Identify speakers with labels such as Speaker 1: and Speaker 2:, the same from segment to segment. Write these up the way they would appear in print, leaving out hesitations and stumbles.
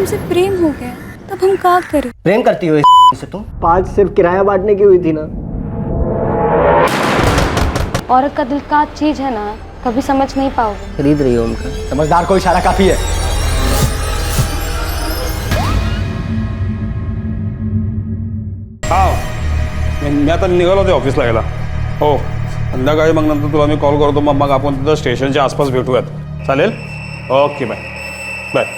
Speaker 1: हमसे प्रेम हो गया, तब हम क्या करें?
Speaker 2: प्रेम करती हो से तुम?
Speaker 3: 5 सिर्फ किराया बांटने की हुई थी ना।
Speaker 4: औरत का दिल का चीज है ना, कभी समझ नहीं पाओगे।
Speaker 2: खरीद रही हो उनका?
Speaker 3: समझदार को इशारा काफी है।
Speaker 5: हा मी आता निघालो ते ऑफिसला यायला. हो संध्याकाळी मग नंतर तुला मी कॉल करतो, मग आपण तिथं स्टेशनच्या आसपास भेटूयात. चालेल? Okay bye bye.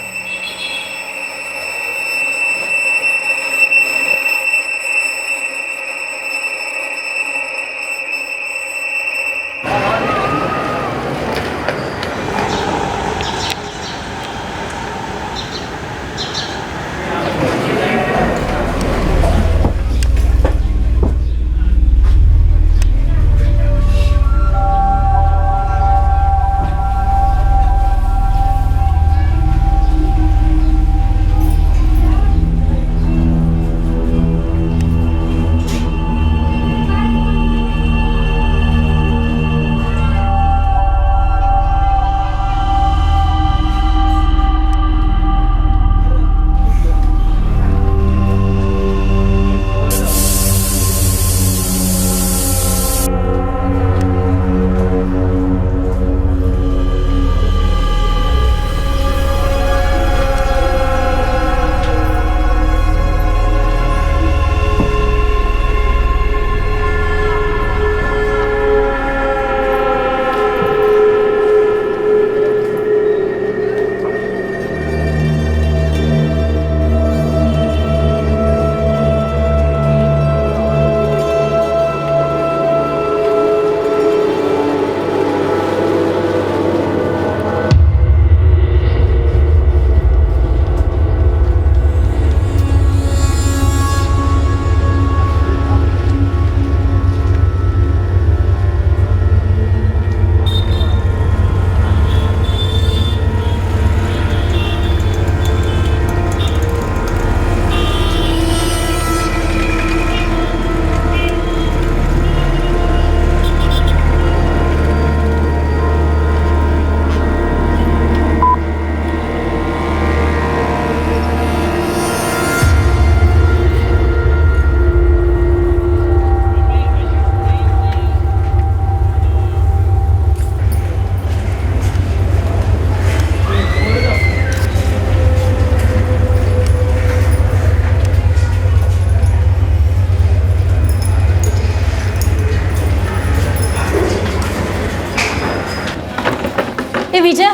Speaker 6: विजय,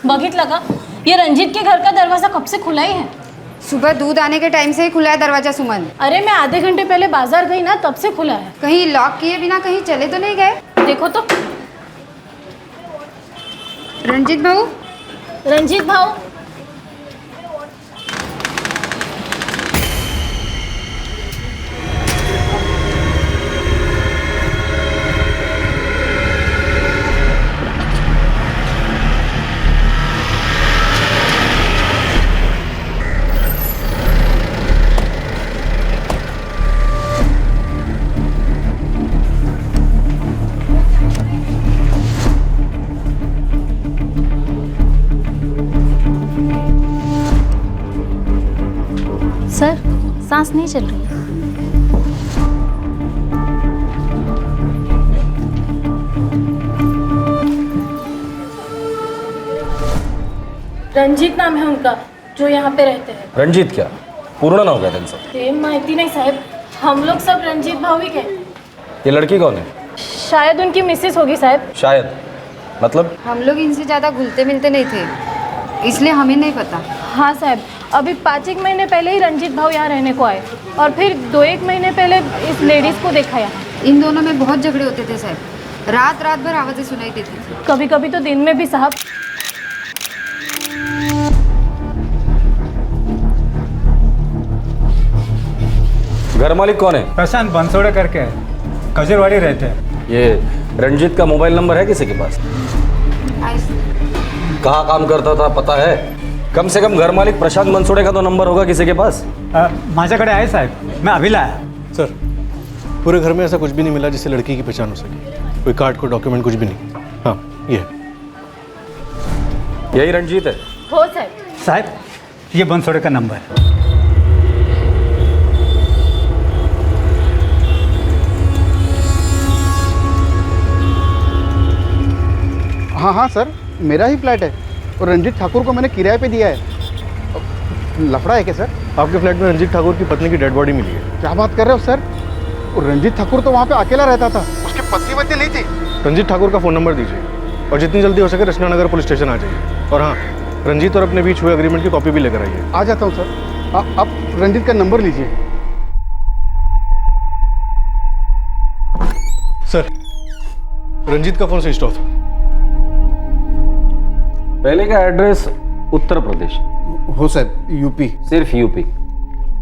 Speaker 6: बघितलं का? ये रंजीत के घर का दरवाजा कब से खुला ही है?
Speaker 7: सुबह दूध आने के टाइम से ही खुला है दरवाजा सुमन।
Speaker 6: अरे मैं आधे घंटे पहले बाजार गई ना, तब से खुला है।
Speaker 7: कहीं लॉक किए बिना कहीं चले तो नहीं गए?
Speaker 6: देखो तो।
Speaker 7: रंजीत भाऊ,
Speaker 6: रंजीत भाऊ, सर सांस नहीं चल रही। रंजीत नाम है उनका, जो यहाँ पे रहते हैं.
Speaker 8: रणजित क्या पूर्ण नाव क्या त्यांचं?
Speaker 6: ते माहिती नहीं साहब, हम लोग सब रंजीत भावी के.
Speaker 8: ये लड़की कौन है?
Speaker 6: शायद उनकी मिसेस होगी साहब.
Speaker 8: शायद मतलब?
Speaker 7: हम लोग इनसे ज़्यादा घुलते मिलते नहीं थे, इसलिए हमें नहीं पता.
Speaker 6: हाँ साहब, अभी 5-1 महीने पहले ही रंजीत भाव यहाँ रहने को आए और फिर 2-1 महीने पहले इस लेडीज़ को देखा यहाँ.
Speaker 7: इन दोनों में बहुत झगड़े होते थे साहब, रात रात भर आवाज़ें सुनाई देती थी.
Speaker 6: कभी कभी तो दिन में भी साहब.
Speaker 8: घर मालिक कौन है?
Speaker 9: प्रशांत बंसोड़े करके है, खजूरवाड़ी रहते हैं.
Speaker 8: ये रंजीत का मोबाइल नंबर है किसी के पास? कहाँ काम करता था पता है? कम से कम घर मालिक प्रशांत बनसोड़े का तो नंबर होगा किसी के पास.
Speaker 9: माझ्याकडे आहे साहेब, मैं अभी लाया.
Speaker 10: सर पूरे घर में ऐसा कुछ भी नहीं मिला जिससे लड़की की पहचान हो सके. कोई कार्ड कोई डॉक्यूमेंट कुछ भी नहीं. हाँ ये है.
Speaker 8: यही रंजीत है?
Speaker 6: हो साहब.
Speaker 9: साहेब ये बनसोड़े का नंबर है।
Speaker 11: हाँ हाँ सर, मेरा ही फ्लैट है और रंजीत ठाकुर को मैंने किराए पे दिया है। लफड़ा है क्या सर?
Speaker 10: आपके फ्लैट में रंजीत ठाकुर की पत्नी की डेड बॉडी मिली है।
Speaker 11: क्या बात कर रहे हो सर? और रंजीत ठाकुर तो वहाँ पे अकेला रहता था, उसकी पत्नी वत्नी नहीं थी।
Speaker 10: रंजीत ठाकुर का फ़ोन नंबर दीजिए और जितनी जल्दी हो सके रचना नगर पुलिस स्टेशन आ जाइए। और हाँ, रंजीत और अपने बीच हुए एग्रीमेंट की कॉपी भी लेकर आइए।
Speaker 11: आ जाता हूँ सर। आप रंजीत का नंबर लीजिए।
Speaker 10: सर, रंजीत का फ़ोन स्विच ऑफ है।
Speaker 8: पहले का एड्रेस उत्तर प्रदेश,
Speaker 11: हो साहब, यूपी।
Speaker 8: सिर्फ यूपी।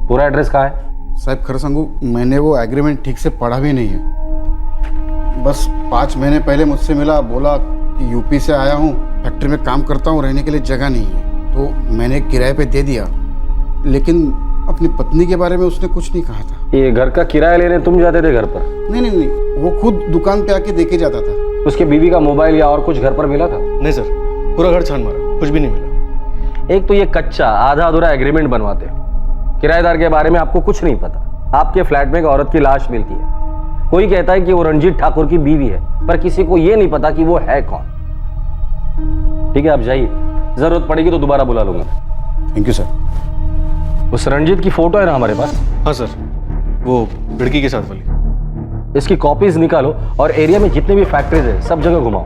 Speaker 8: पूरा एड्रेस कहाँ है?
Speaker 11: साहब खैर संगू, मैंने वो एग्रीमेंट ठीक से पढ़ा भी नहीं है। बस 5 महीने पहले मुझसे मिला, बोला कि यूपी से आया हूँ, फैक्ट्री में काम करता हूँ, रहने के लिए जगह नहीं है, तो मैंने किराए पे दे दिया। लेकिन अपनी पत्नी के बारे में उसने कुछ नहीं कहा था।
Speaker 8: ये घर का किराया लेने तुम जाते थे घर पर?
Speaker 11: नहीं नहीं नहीं, वो खुद दुकान पे आके देके जाता था।
Speaker 8: उसके बीवी का मोबाइल या और कुछ घर पर मिला था?
Speaker 10: नहीं सर, पूरा घर छान मारा, कुछ भी नहीं मिला।
Speaker 8: एक तो ये कच्चा आधा अधूरा एग्रीमेंट बनवाते हो, किराएदार के बारे में आपको कुछ नहीं पता। आपके फ्लैट में एक औरत की लाश मिलती है, कोई कहता है कि वो रंजीत ठाकुर की बीवी है, पर किसी को ये नहीं पता कि वो है कौन। ठीक है, आप जाइए, जरूरत पड़ेगी तो दोबारा बुला लूंगा।
Speaker 11: Thank you sir.
Speaker 8: उस रंजीत की फोटो है ना हमारे पास?
Speaker 10: हाँ सर, वो लड़की के साथ वाली।
Speaker 8: इसकी कॉपीज निकालो और एरिया में जितने भी फैक्ट्रीज है सब जगह घुमाओ।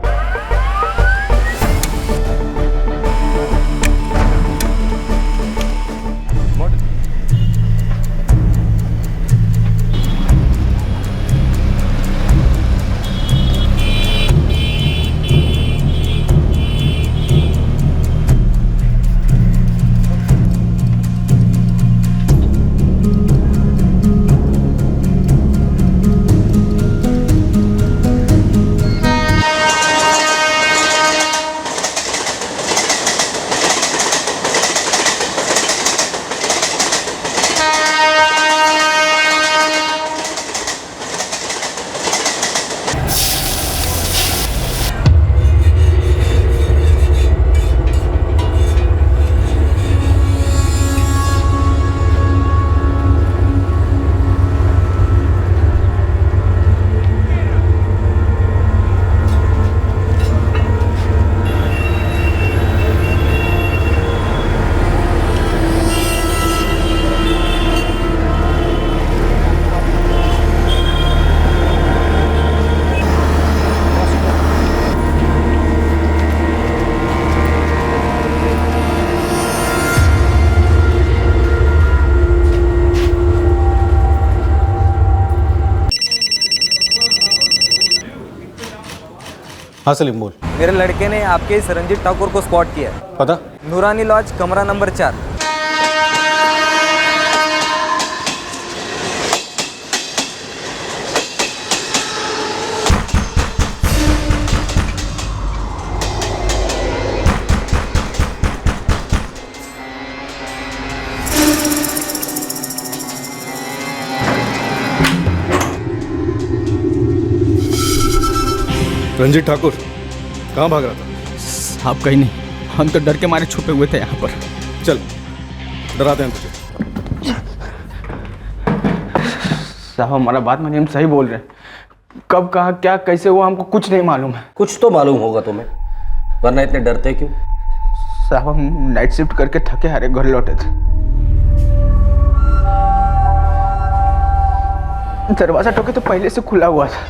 Speaker 10: हाँ सलीम बोल।
Speaker 12: मेरे लड़के ने आपके इस रंजीत ठाकुर को स्पॉट किया है।
Speaker 10: पता?
Speaker 12: नूरानी लॉज, कमरा नंबर 4।
Speaker 10: रंजीत ठाकुर कहाँ भाग रहा था?
Speaker 13: साहब कहीं नहीं, हम तो डर के मारे छुपे हुए थे यहाँ पर।
Speaker 10: चल, डराते हैं तुझे।
Speaker 13: साहब हमारा बात मानिए, हम सही बोल रहे हैं। कब कहाँ क्या कैसे हुआ हमको कुछ नहीं मालूम है।
Speaker 8: कुछ तो मालूम होगा तुम्हें, वरना इतने डरते क्यों?
Speaker 13: साहब हम नाइट शिफ्ट करके थके हारे घर लौटे थे, दरवाजा ठोके तो पहले से खुला हुआ था।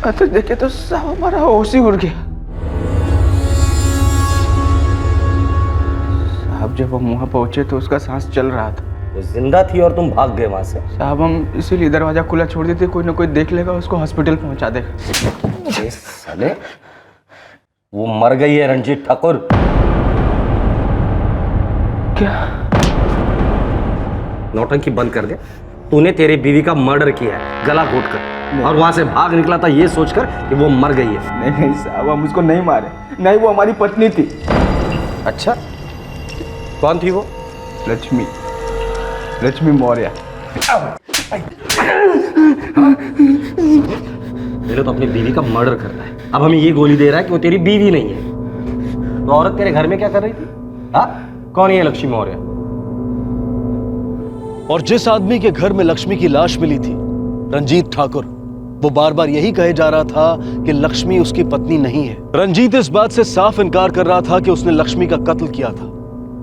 Speaker 13: तो देखे तो साहब हमारा होश ही उड़ गया। साहब जब हम वहाँ पहुंचे तो उसका सांस चल रहा था।
Speaker 8: वो जिंदा थी और तुम भाग गए वहां से?
Speaker 13: साहब हम इसीलिए दरवाजा खुला छोड़ देते, कोई ना कोई देख लेगा, उसको हॉस्पिटल पहुंचा देगा।
Speaker 8: साले, वो मर गई है रंजीत ठाकुर।
Speaker 13: क्या?
Speaker 8: नौटंकी बंद कर दे। तूने तेरी बीवी का मर्डर किया है गला घोट कर, और वहां से भाग निकला था ये सोचकर कि वो मर गई है।
Speaker 13: नहीं नहीं साहब, हम उसको नहीं मारे, नहीं वो हमारी पत्नी थी।
Speaker 8: अच्छा, कौन थी वो?
Speaker 13: लक्ष्मी, लक्ष्मी मौर्य।
Speaker 8: पहले तो अपनी बीवी का मर्डर कर रहा है, अब हमें ये गोली दे रहा है कि वो तेरी बीवी नहीं है। तो औरत तेरे घर में क्या कर रही थी? हाँ, कौन है ये लक्ष्मी मौर्य?
Speaker 14: और जिस आदमी के घर में लक्ष्मी की लाश मिली थी, रंजीत ठाकुर, वो बार बार यही कहे जा रहा था कि लक्ष्मी उसकी पत्नी नहीं है। रंजीत इस बात से साफ इनकार कर रहा था कि उसने लक्ष्मी का कत्ल किया था।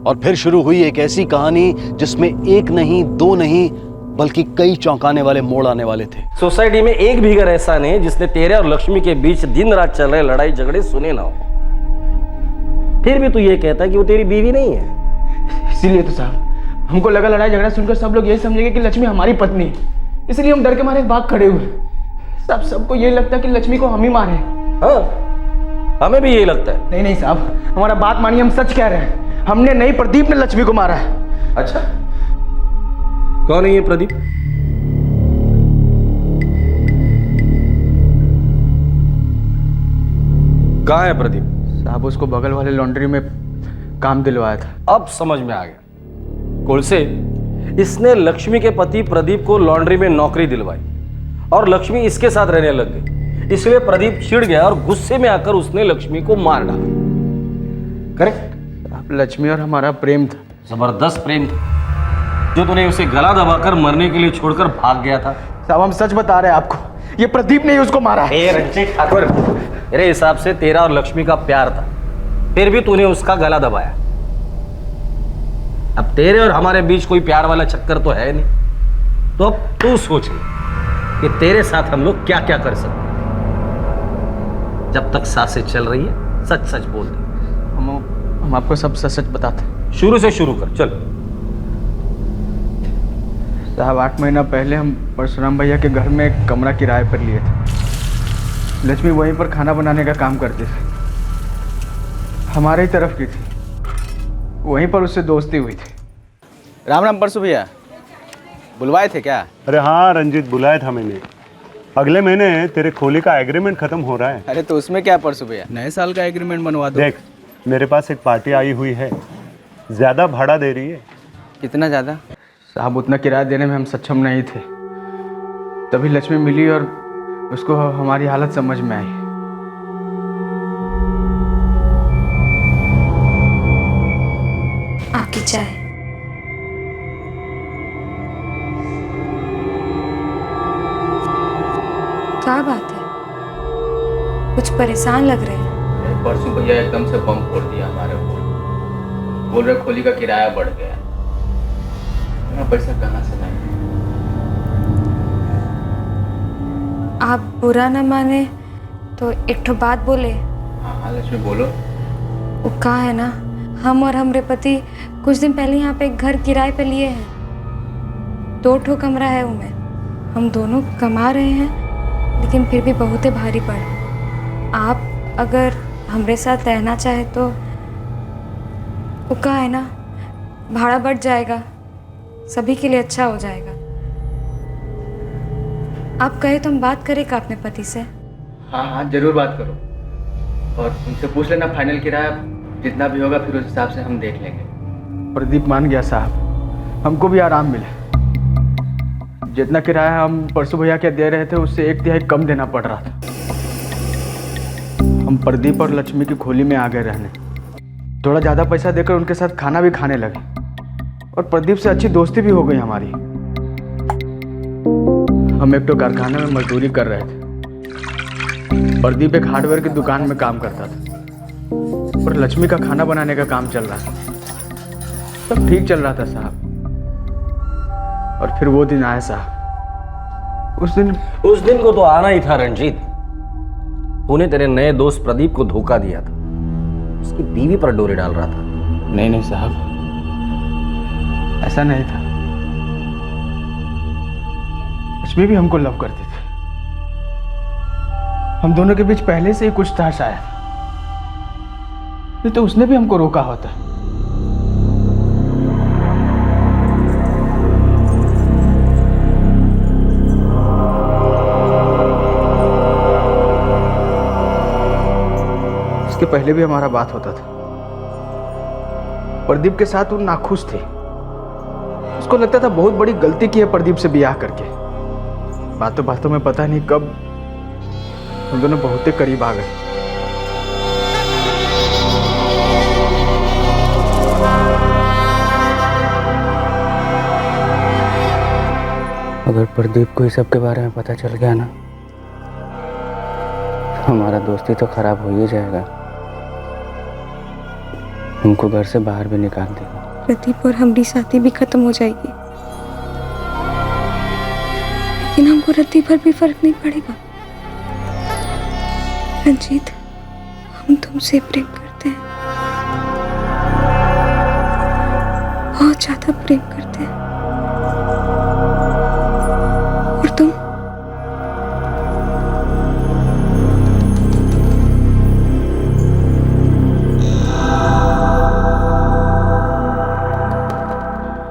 Speaker 14: और फिर शुरू हुई एक ऐसी कहानी जिसमें एक नहीं, दो नहीं, बल्कि कई चौंकाने वाले मोड़ आने वाले थे।
Speaker 8: सोसाइटी में एक भी घर ऐसा नहीं जिसने तेरे और लक्ष्मी के बीच दिन रात चल रहे लड़ाई झगड़े सुने ना हो। फिर भी तू ये कहता है कि वो तेरी बीवी नहीं है।
Speaker 13: इसीलिए तो साहब हमको लगा लड़ाई झगड़ा सुनकर सब लोग यही समझेंगे कि लक्ष्मी हमारी पत्नी है, इसलिए हम डर के मारे भाग खड़े हुए। सबको ये लगता है कि लक्ष्मी को हम ही मारे।
Speaker 8: हाँ, हमें भी यही लगता है।
Speaker 13: नहीं साहब, हमारा बात मानिए, हम सच कह रहे हैं। हमने नहीं, प्रदीप ने लक्ष्मी को मारा है।
Speaker 8: अच्छा, कौन है ये प्रदीप? कहाँ है प्रदीप?
Speaker 13: साहब उसको बगल वाले लॉन्ड्री में काम दिलवाया था।
Speaker 8: अब समझ में आ गया। कोलसे, इसने लक्ष्मी के पति प्रदीप को लॉन्ड्री में नौकरी दिलवाई और लक्ष्मी इसके साथ रहने लग गई। इसलिए प्रदीप चिढ़ गया और गुस्से में आकर उसने लक्ष्मी को मार डाला। करेक्ट?
Speaker 13: आप लक्ष्मी और हमारा प्रेम था,
Speaker 8: जबरदस्त प्रेम था, जो तूने उसे गला दबाकर मरने के लिए छोड़कर भाग गया था।
Speaker 13: साहब हम सच बता रहे हैं आपको, ये प्रदीप ने ही उसको मारा है।
Speaker 8: रंजीत ठाकुर, मेरे हिसाब से तेरा और लक्ष्मी का प्यार था, फिर भी तूने उसका गला दबाया। अब तेरे और हमारे बीच कोई प्यार वाला चक्कर तो है नहीं, तो अब तू सोच ले कि तेरे साथ हम लोग क्या क्या कर सकते हैं। जब तक सांसें चल रही है सच सच बोल दे।
Speaker 13: हम आपको सब सच सच बताते हैं।
Speaker 8: शुरू से शुरू कर, चल।
Speaker 13: साहब 8 महीना पहले हम परशुराम भैया के घर में एक कमरा किराए पर लिए थे। लक्ष्मी वहीं पर खाना बनाने का काम करती थी, हमारे ही तरफ की थी। वहीं पर उससे दोस्ती हुई थी।
Speaker 3: राम राम परसु भैया, बुलवाए थे क्या?
Speaker 10: अरे हाँ रंजीत, बुलाया था मैंने। अगले महीने तेरे खोली का एग्रीमेंट खत्म हो रहा है।
Speaker 3: अरे तो उसमें क्या परसु भैया, नए साल का एग्रीमेंट बनवा दो।
Speaker 10: देख, मेरे पास एक पार्टी आई हुई है, ज़्यादा भाड़ा दे रही है।
Speaker 3: कितना ज़्यादा?
Speaker 13: साहब उतना किराया देने में हम सक्षम नहीं थे, तभी लक्ष्मी मिली और उसको हमारी हालत समझ में आई।
Speaker 1: आपकी चाय। क्या बात है, कुछ परेशान लग रहे हैं।
Speaker 3: परसु भैया एकदम से बम फोड़ दिया हमारे ऊपर। बोल रहे खोली का किराया बढ़ गया, इतना पैसा कहाँ से लाएं?
Speaker 1: आप बुरा न माने तो एक ठो बात बोले।
Speaker 3: हाँ लक्ष्मी बोलो।
Speaker 1: वो कहा है ना, हम और हमरे पति कुछ दिन पहले यहाँ पे एक घर किराए पे लिए हैं। 2 ठो कमरा है उनमें। हम दोनों कमा रहे हैं, लेकिन फिर भी बहुत ही भारी पड़े। आप अगर हमरे साथ रहना चाहे तो वो कहा है ना, भाड़ा बढ़ जाएगा, सभी के लिए अच्छा हो जाएगा। आप कहे तो हम बात करें का अपने पति से?
Speaker 3: हाँ जरूर बात करो, और उनसे पूछ लेना फाइनल किराया जितना भी होगा, फिर उस हिसाब से हम देख लेंगे।
Speaker 13: प्रदीप मान गया साहब, हमको भी आराम मिले। जितना किराया हम परसु भैया के दे रहे थे उससे 1/3 कम देना पड़ रहा था। हम प्रदीप और लक्ष्मी की खोली में आ गए रहने। थोड़ा ज़्यादा पैसा देकर उनके साथ खाना भी खाने लगे, और प्रदीप से अच्छी दोस्ती भी हो गई हमारी। हम एक तो कारखाने में मजदूरी कर रहे थे। प्रदीप एक हार्डवेयर की दुकान में काम करता था, और लक्ष्मी का खाना बनाने का काम चल रहा था। सब ठीक चल रहा था साहब, और फिर वो दिन आया साहब। उस दिन
Speaker 8: को तो आना ही था रंजीत। तूने तेरे नए दोस्त प्रदीप को धोखा दिया था, उसकी बीवी पर डोरे डाल रहा था।
Speaker 13: नहीं साहब, ऐसा नहीं था। लक्ष्मी भी हमको लव करती थी। हम दोनों के बीच पहले से ही कुछ था शायद, नहीं तो उसने भी हमको रोका होता। इसके पहले भी हमारा बात होता था। प्रदीप के साथ वो नाखुश थे। उसको लगता था बहुत बड़ी गलती की है प्रदीप से ब्याह करके। बातों बातों में पता नहीं कब हम दोनों बहुत ही करीब आ गए।
Speaker 3: अगर प्रदीप को इस सब के बारे में पता चल गया ना, हमारा दोस्ती तो खराब हो ही जाएगा। हमको घर से बाहर भी निकाल देगा।
Speaker 1: प्रदीप और हमारी शादी भी खत्म हो जाएगी, लेकिन हमको रत्ती भर भी फर्क नहीं पड़ेगा। रंजीत, हम तुमसे प्रेम करते हैं, बहुत ज्यादा प्रेम करते हैं। और तुम?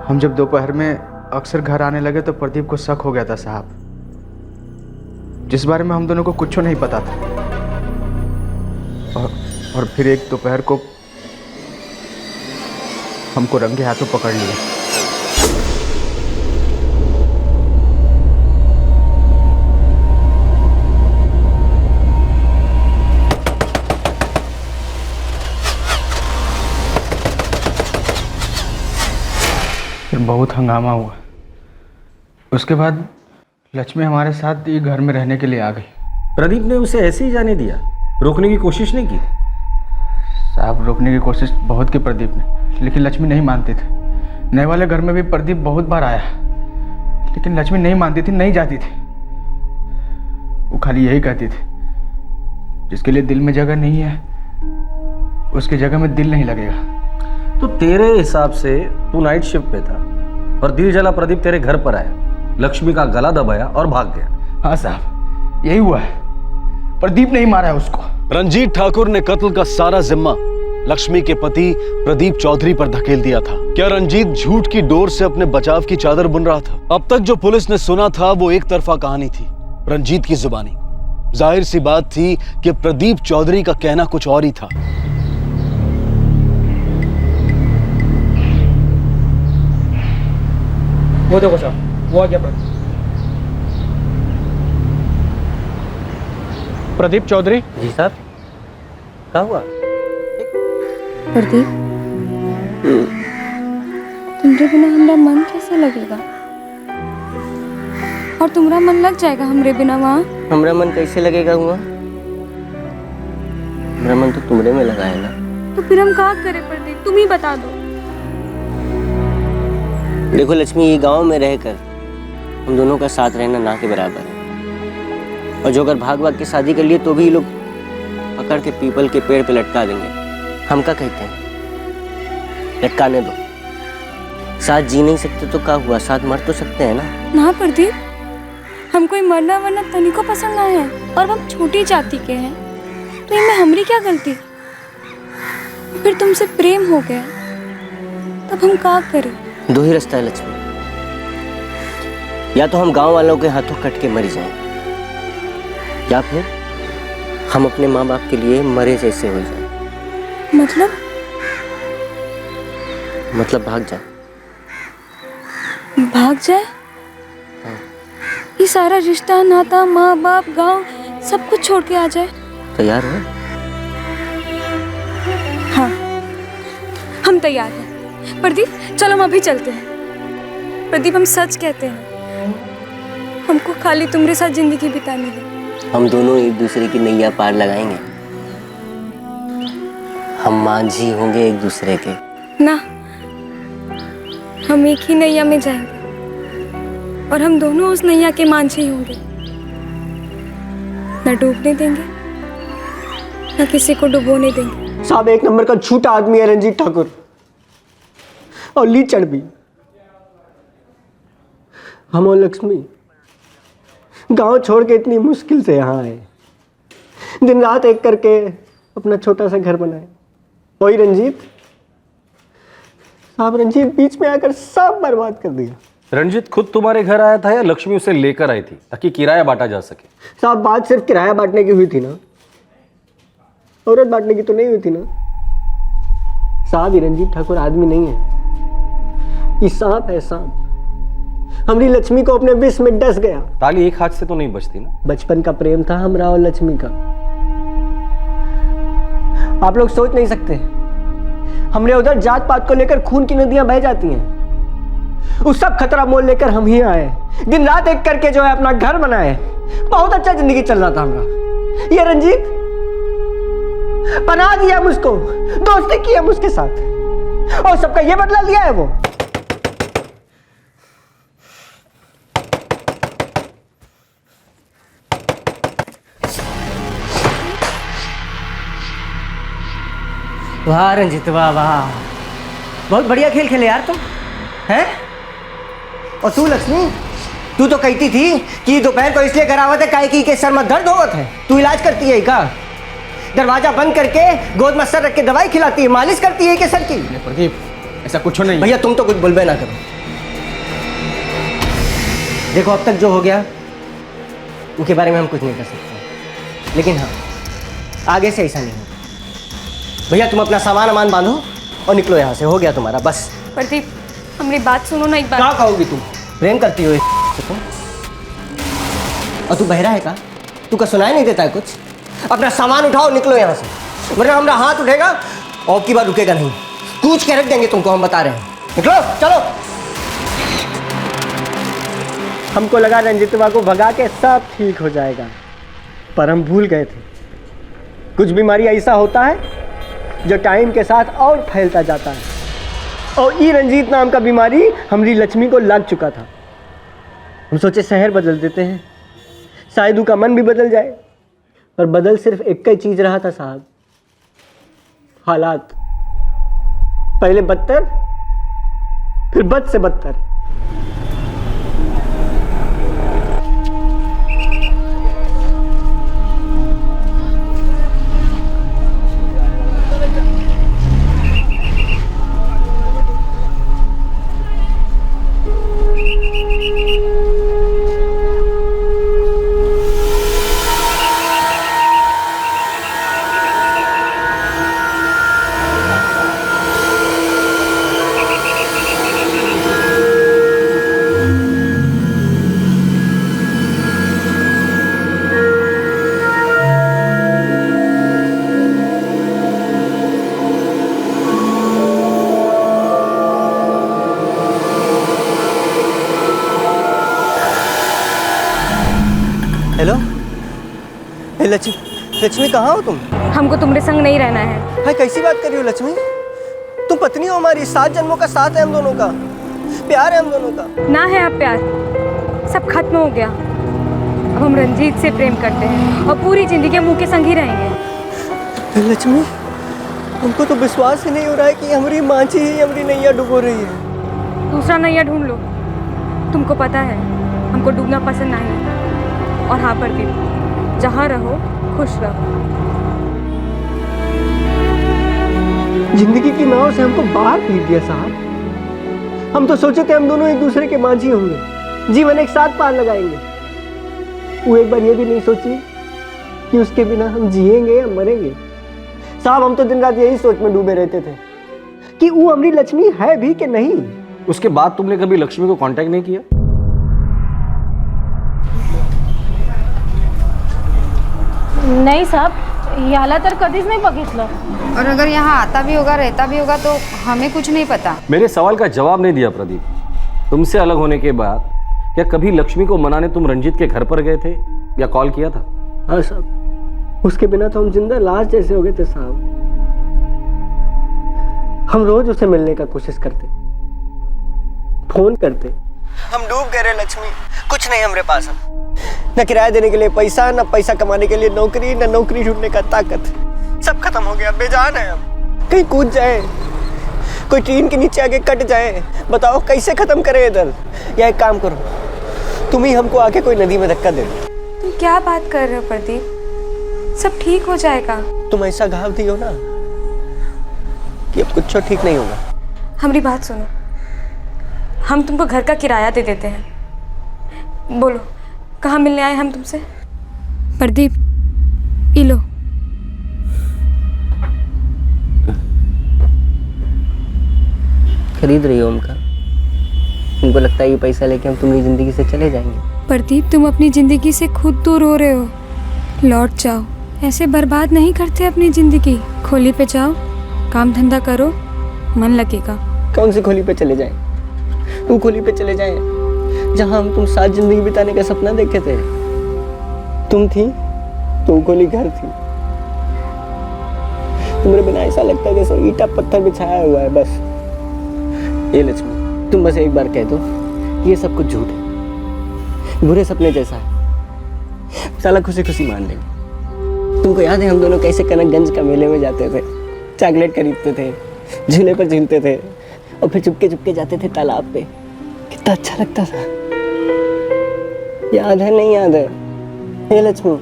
Speaker 13: हम जब दोपहर में अक्सर घर आने लगे तो प्रदीप को शक हो गया था साहब, जिस बारे में हम दोनों को कुछ नहीं पता था। और फिर एक दोपहर को हमको रंगे हाथों पकड़ लिया। फिर बहुत हंगामा हुआ। उसके बाद लक्ष्मी हमारे साथ ही घर में रहने के लिए आ गई।
Speaker 8: प्रदीप ने उसे ऐसे ही जाने दिया, रोकने की कोशिश नहीं की?
Speaker 13: साहब, रोकने की कोशिश बहुत की प्रदीप ने, लेकिन लक्ष्मी नहीं मानते थे। नए वाले घर में भी प्रदीप बहुत बार आया, लेकिन लक्ष्मी नहीं मानती थी, नहीं जाती थी। वो खाली यही कहती थी, जिसके लिए दिल में जगह नहीं है उसकी जगह में दिल नहीं लगेगा।
Speaker 8: तो तेरे हिसाब से तू नाइट शिफ्ट पे था और दिल जला प्रदीप तेरे घर पर आया, लक्ष्मी का गला दबाया और भाग गया।
Speaker 13: हाँ साहब, यही हुआ है। प्रदीप नहीं मारा है उसको।
Speaker 14: रंजीत ठाकुर ने कत्ल का सारा जिम्मा लक्ष्मी के पति प्रदीप चौधरी पर धकेल दिया था। क्या रंजीत झूठ की डोर से अपने बचाव की चादर बुन रहा था? अब तक जो पुलिस ने सुना था वो एक तरफा कहानी थी, रंजीत की जुबानी। जाहिर सी बात थी कि प्रदीप चौधरी का कहना कुछ और ही था।
Speaker 13: वो देखो साहब, वो आ गया प्रदीप चौधरी।
Speaker 3: जी साहब, क्या हुआ?
Speaker 1: प्रदीप, तुम्हारे बिना हमारा मन कैसे लगेगा? और तुम्हारा मन लग जाएगा हमरे बिना वहाँ?
Speaker 3: हमारा मन कैसे लगेगा हुआ? मेरा मन तो तुम्हारे में लगा है ना।
Speaker 1: तो फिर हम क्या करें प्रदीप, तुम ही बता दो।
Speaker 3: देखो लक्ष्मी, ये गांव में रहकर हम दोनों का साथ रहना ना के बराबर है। और जो अगर भाग भाग के शादी कर लिए तो भी लोग पकड़ के पीपल के पेड़ पे लटका देंगे। हम क्या कहते हैं, लटकाने दो। साथ जी नहीं सकते तो क्या हुआ, साथ मर तो सकते हैं ना।
Speaker 1: ना प्रदीप, हम कोई मरना वरना तनी को पसंद ना है, और हम छोटी जाति के हैं, तो इनमें हमारी क्या गलती? फिर तुमसे प्रेम हो गया, तब हम क्या करें?
Speaker 3: दो ही रास्ता है लक्ष्मी, या तो हम गांव वालों के हाथों कट के मर जाएं, या फिर हम अपने माँ बाप के लिए मरे जैसे हो जाएं। मतलब भाग जाए।
Speaker 1: भाग जाए? ये सारा रिश्ता, नाता, माँ बाप, गांव, सब कुछ छोड़ के आ जाए?
Speaker 3: तैयार हो?
Speaker 1: हाँ, हम तैयार हैं। प्रदीप, चलो हम अभी चलते हैं। प्रदीप, हम सच कहते हैं, हमको खाली तुम्हारे साथ जिंदगी बितानी है।
Speaker 3: हम दोनों एक दूसरे की नैया पार लगाएंगे। हम मांझी होंगे एक दूसरे के।
Speaker 1: ना, हम एक ही नैया में जाएंगे और हम दोनों उस नैया के मांझी होंगे। न डूबने देंगे, न किसी को डुबोने देंगे।
Speaker 3: साहब, एक नंबर का झूठा आदमी है रंजीत ठाकुर, और लीचड़ भी। हम और लक्ष्मी गांव छोड़ के इतनी मुश्किल से यहाँ आए, दिन रात एक करके अपना छोटा सा घर बनाए। वही रंजीत साहब, रंजीत बीच में आकर सब बर्बाद कर दिया।
Speaker 8: रंजीत खुद तुम्हारे घर आया था या लक्ष्मी उसे लेकर आई थी ताकि किराया बांटा जा सके?
Speaker 3: साहब, बात सिर्फ किराया बांटने की हुई थी ना, औरत बांटने की तो नहीं हुई थी ना। साहब, ये रंजीत ठाकुर आदमी नहीं है, ये सांप है, सांप। हमारी लक्ष्मी को अपने विष में डस गया।
Speaker 8: ताली एक हाथ से तो नहीं बचती ना।
Speaker 3: बचपन का प्रेम था हमरा और लक्ष्मी का। आप लोग सोच नहीं सकते, हमरे उधर जात पात को लेकर खून की नदियां बह जाती हैं। उस सब खतरा मोल लेकर हम ही आए, दिन रात एक करके जो है अपना घर बनाए। बहुत अच्छा जिंदगी चल रहा था हमारा। ये रंजीत बना दिया मुझको, दोस्ती की हम उसके साथ, और सबका ये बदला लिया है वो। वाह रंजीत, वाह वाह, बहुत बढ़िया खेल खेले यार तुम, हैं? और तू लक्ष्मी, तू तो कहती थी कि दोपहर को इसलिए करावत है काहे कि सर में दर्द होवत है। तू इलाज करती है का? दरवाजा बंद करके गोद में सर रख के दवाई खिलाती है, मालिश करती है कि सर की?
Speaker 13: प्रदीप, ऐसा कुछ नहीं।
Speaker 3: भैया तुम तो कुछ बोलबे ना करो। देखो अब तक जो हो गया उनके बारे में हम कुछ नहीं कर सकते, लेकिन हाँ आगे से ऐसा नहीं होगा। भैया तुम अपना सामान वामान बांधो और निकलो यहाँ से, हो गया तुम्हारा बस।
Speaker 1: प्रदीप हमारी बात सुनो ना एक बार।
Speaker 3: क्या कहोगी तुम? प्रेम करती हो इससे तुम? और तू बहरा है का? तू का सुनाई नहीं देता है कुछ? अपना सामान उठाओ, निकलो यहाँ से, वरना हमारा हाथ उठेगा और की बार रुकेगा नहीं। कूच के रख देंगे तुमको, हम बता रहे हैं। निकलो, चलो। हमको लगा रंजितवा को भगा के सब ठीक हो जाएगा, पर हम भूल गए थे कुछ बीमारी ऐसा होता है जो टाइम के साथ और फैलता जाता है, और ई रंजीत नाम का बीमारी हमारी लक्ष्मी को लग चुका था। हम सोचे शहर बदल देते हैं, शायद उसका मन भी बदल जाए, पर बदल सिर्फ एक ही चीज रहा था साहब, हालात। पहले बदतर, फिर बद से बदतर। हेलो, लक्ष्मी, लक्ष्मी कहाँ हो तुम?
Speaker 1: हमको तुम्हारे संग नहीं रहना है।
Speaker 3: भाई कैसी बात कर रही हो लक्ष्मी? तुम पत्नी हो हमारी, 7 जन्मों का साथ है हम दोनों का, प्यार है हम दोनों का।
Speaker 1: ना है अब प्यार, सब खत्म हो गया। अब हम रंजीत से प्रेम करते हैं और पूरी जिंदगी मुंह के संग ही रहेंगे।
Speaker 3: लक्ष्मी, हमको तो विश्वास ही नहीं हो रहा है कि हमारी मांझी ही हमारी नैया डुबो रही है।
Speaker 1: दूसरा नैया ढूंढ लो। तुमको पता है हमको डूबना पसंद नहीं है। और हाँ प्रदीप, जहाँ रहो खुश रहो।
Speaker 3: जिंदगी की नाव से हमको बाहर फेंक दिया साहब। हम तो सोचे थे हम दोनों एक दूसरे के मांझी होंगे, जीवन एक साथ पार लगाएंगे। वो एक बार ये भी नहीं सोची कि उसके बिना हम जिएंगे या मरेंगे। साहब हम तो दिन रात यही सोच में डूबे रहते थे कि वो हमारी लक्ष्मी है भी कि नहीं।
Speaker 8: उसके बाद तुमने कभी लक्ष्मी को कांटेक्ट नहीं किया?
Speaker 6: नहीं साहब, याला तर कधीच नाही बघितलं।
Speaker 7: और अगर यहाँ आता भी होगा, रहता भी होगा, तो हमें कुछ नहीं पता।
Speaker 8: मेरे सवाल का जवाब नहीं दिया प्रदीप। तुमसे अलग होने के बाद क्या कभी लक्ष्मी को मनाने तुम रंजीत के घर पर गए थे या कॉल किया था?
Speaker 3: हाँ साहब, उसके बिना तो हम जिंदा लाश जैसे हो गए थे साहब। हम रोज उसे मिलने का कोशिश करते, फोन करते। हम डूब गए रे लक्ष्मी, कुछ नहीं हमारे पास। न किराया देने के लिए पैसा, न पैसा कमाने के लिए नौकरी, न नौकरी ढूंढने का ताकत। सब खत्म हो गया, बेजान है हम। कहीं कूद जाए, कोई ट्रेन के नीचे आके कट जाए, बताओ कैसे खत्म करें इधर? या एक काम करो, तुम ही हमको आके कोई नदी में धक्का दे दो।
Speaker 1: तुम क्या बात कर रहे हो प्रदीप? सब ठीक हो जाएगा।
Speaker 3: तुम ऐसा घाव दी हो ना कि अब कुछ ठीक नहीं होगा।
Speaker 1: हमारी बात सुनो, हम तुमको घर का किराया दे देते हैं। बोलो कहाँ मिलने आए हम तुमसे? प्रदीप इलो।
Speaker 3: खरीद रही हो उनका? उनको लगता है ये पैसा लेके हम तुम्हारी जिंदगी से चले जाएंगे।
Speaker 1: प्रदीप तुम अपनी जिंदगी से खुद दूर हो रहे हो। लौट जाओ, ऐसे बर्बाद नहीं करते अपनी जिंदगी। खोली पे जाओ, काम धंधा करो, मन लगेगा।
Speaker 3: कौन सी खोली पे चले जाएं? वो खोली पे चले जाएं, जहां हम तुम साथ जिंदगी बिताने का सपना देखे थे। तुम थी तो खोली घर थी। तुम्हारे बिना ऐसा लगता है जैसे ईटा पत्थर बिछाया हुआ है बस। ये लक्ष्मी, तुम बस एक बार कह दो ये सब कुछ झूठ है, बुरे सपने जैसा है। साला खुशी खुशी मान लेंगे। तुमको याद है हम दोनों कैसे कनकगंज का मेले में जाते थे, चॉकलेट खरीदते थे, झूले पर झूलते थे और फिर चुपके चुपके जाते थे तालाब पे। कितना अच्छा लगता था। याद है नहीं याद है? हे लक्ष्मी,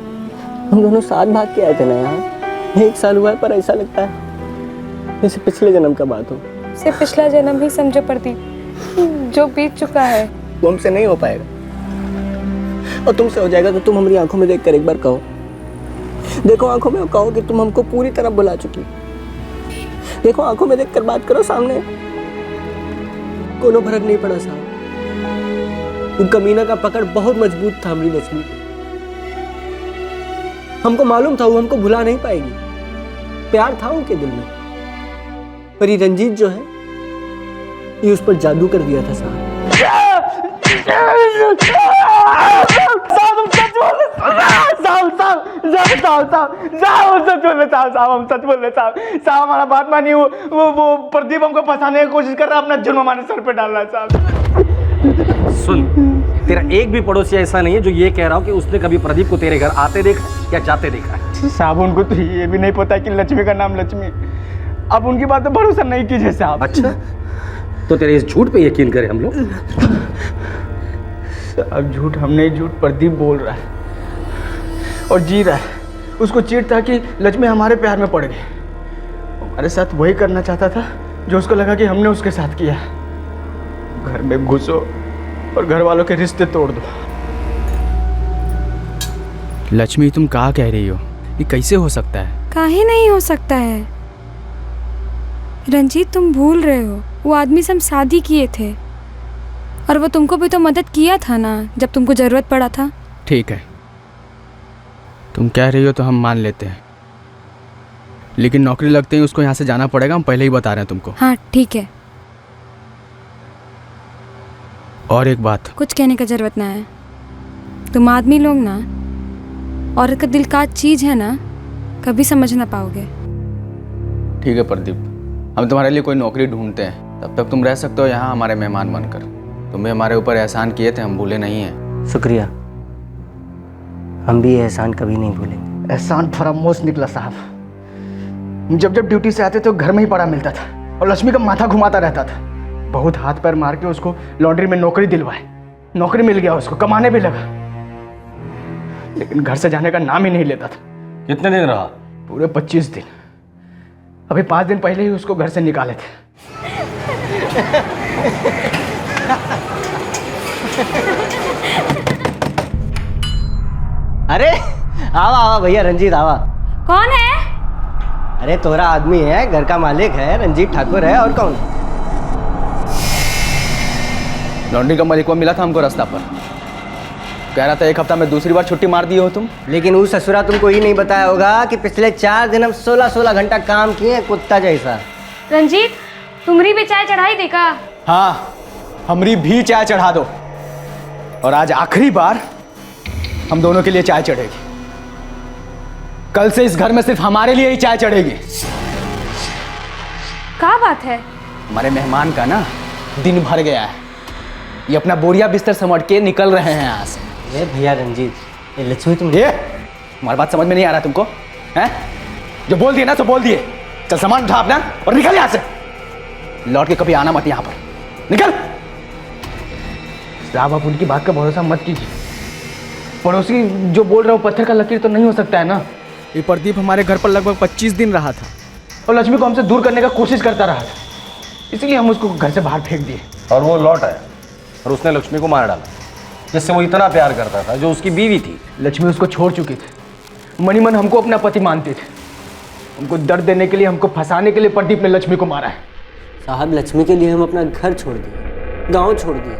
Speaker 3: हम दोनों साथ भाग के आए थे ना यहाँ। 1 साल हुआ है पर ऐसा लगता है जैसे पिछले जन्म का बात हो।
Speaker 1: से पिछला जन्म ही समझो प्रदीप, जो बीत चुका है
Speaker 3: वो हमसे नहीं हो पाएगा, और तुमसे हो जाएगा तो तुम हमारी आंखों में देखकर एक बार कहो, देखो आंखों में, कहो कि तुम हमको पूरी तरह भुला चुकी। देखो आंखों में देखकर बात करो सामने। कोनो फर्क नहीं पड़ा साहब। वो कमीना का पकड़ बहुत मजबूत था हमारी लक्ष्मी पे। हमको मालूम था वो हमको भुला नहीं पाएगी। प्यार था उनके दिल में, पर ये रंजीत जो है ये उस पर जादू कर दिया था साहब।
Speaker 13: हमारा बात मानिए। वो प्रदीप हमको फंसाने की कोशिश कर रहा है, अपना जुर्म हमारे सर पे डाल रहा है साहब।
Speaker 8: सुन, तेरा एक भी पड़ोसी ऐसा नहीं है जो ये कह रहा हो कि उसने कभी प्रदीप को तेरे घर आते देखा या जाते देखा है।
Speaker 13: साहब उनको तो ये भी नहीं पता कि लक्ष्मी का नाम लक्ष्मी। अब उनकी बात पे भरोसा नहीं कीजिए साहब।
Speaker 8: अच्छा, तो तेरे इस झूठ पे यकीन करें हम लोग?
Speaker 13: अब झूठ हम नहीं, झूठ प्रदीप बोल रहा है और जी रहा है। उसको चिढ़ था कि लक्ष्मी हमारे प्यार में पड़ गई। हमारे साथ वही करना चाहता था जो उसको लगा कि हमने उसके साथ किया। घर में घुसो और घर वालों के रिश्ते तोड़ दो।
Speaker 15: लक्ष्मी, तुम क्या कह रही हो? ये कैसे हो सकता है?
Speaker 1: काहे नहीं हो सकता है रंजीत, तुम भूल रहे हो वो आदमी से हम शादी किए थे, और वो तुमको भी तो मदद किया था ना जब तुमको जरूरत पड़ा था।
Speaker 15: ठीक है, तुम कह रही हो तो हम मान लेते हैं, लेकिन नौकरी लगते ही उसको यहाँ से जाना पड़ेगा। हम पहले ही बता रहे हैं तुमको।
Speaker 1: हाँ ठीक है।
Speaker 15: और एक बात,
Speaker 1: कुछ कहने का जरूरत ना है। तुम आदमी लोग ना, औरत का दिल का चीज है ना, कभी समझ ना पाओगे।
Speaker 15: ठीक है प्रदीप, हम तुम्हारे लिए कोई नौकरी ढूंढते हैं, तब तक तुम रह सकते हो यहाँ हमारे मेहमान बनकर। तुम्हें हमारे ऊपर एहसान किए थे, हम भूले नहीं हैं।
Speaker 3: शुक्रिया, हम भी ये एहसान कभी नहीं भूलेंगे।
Speaker 13: एहसान फरामोश निकला साहब। जब जब ड्यूटी से आते तो घर में ही पड़ा मिलता था और लक्ष्मी का माथा घुमाता रहता था। बहुत हाथ पैर मार के उसको लॉन्ड्री में नौकरी दिलवाए। नौकरी मिल गया उसको, कमाने भी लगा, लेकिन घर से जाने का नाम ही नहीं लेता था।
Speaker 8: कितने दिन रहा?
Speaker 13: पूरे 25 दिन। अभी 5 दिन पहले ही उसको घर से निकाले थे।
Speaker 3: अरे आवा आवा भैया, रंजीत आवा।
Speaker 1: कौन है?
Speaker 3: अरे तोरा आदमी है, घर का मालिक है, रंजीत ठाकुर है, और कौन?
Speaker 15: लॉन्ड्री का मालिक को मिला था हमको रास्ता पर, कह रहा था 1 हफ्ता में दूसरी बार छुट्टी मार दी हो तुम।
Speaker 3: लेकिन उस ससुरा तुमको ही नहीं बताया होगा कि पिछले 4 दिन हम 16-16 घंटा काम किए कुत्ता जैसा।
Speaker 4: रंजीत, तुम्हारी भी चाय चढ़ाई देखा?
Speaker 13: हाँ, हमारी भी चाय चढ़ा दो, और आज आखिरी बार हम दोनों के लिए चाय चढ़ेगी। कल से इस घर में सिर्फ हमारे लिए ही चाय चढ़ेगी।
Speaker 1: क्या बात है?
Speaker 13: हमारे मेहमान का ना दिन भर गया है, ये अपना बोरिया बिस्तर समेट के निकल रहे हैं यहाँ से।
Speaker 3: ये भैया रंजीत, ये लक्ष्मी तुम,
Speaker 13: ये हमारी बात समझ में नहीं आ रहा तुमको? हैं? जो बोल दिए ना तो बोल दिए। चल सामान उठा अपना और निकल यहाँ से। लौट के कभी आना मत यहाँ पर, निकल। साहब आप उनकी बात का भरोसा मत कीजिए। पड़ोसी जो बोल रहा हो पत्थर का लकीर तो नहीं हो सकता है ना।
Speaker 15: ये प्रदीप हमारे घर पर लगभग 25 दिन रहा था
Speaker 13: और लक्ष्मी को हमसे दूर करने का कोशिश करता रहा था, इसलिए हम उसको घर से बाहर फेंक दिए।
Speaker 8: और वो लौट आया और उसने लक्ष्मी को मार डाला, जिससे वो इतना प्यार करता था, जो उसकी बीवी थी।
Speaker 13: लक्ष्मी उसको छोड़ चुकी थी। मनी मन हमको अपना पति मानते थे। हमको दर्द देने के लिए, हमको फंसाने के लिए प्रदीप ने लक्ष्मी को मारा है।
Speaker 3: साहब लक्ष्मी के लिए हम अपना घर छोड़ दिए, गांव छोड़ दिए,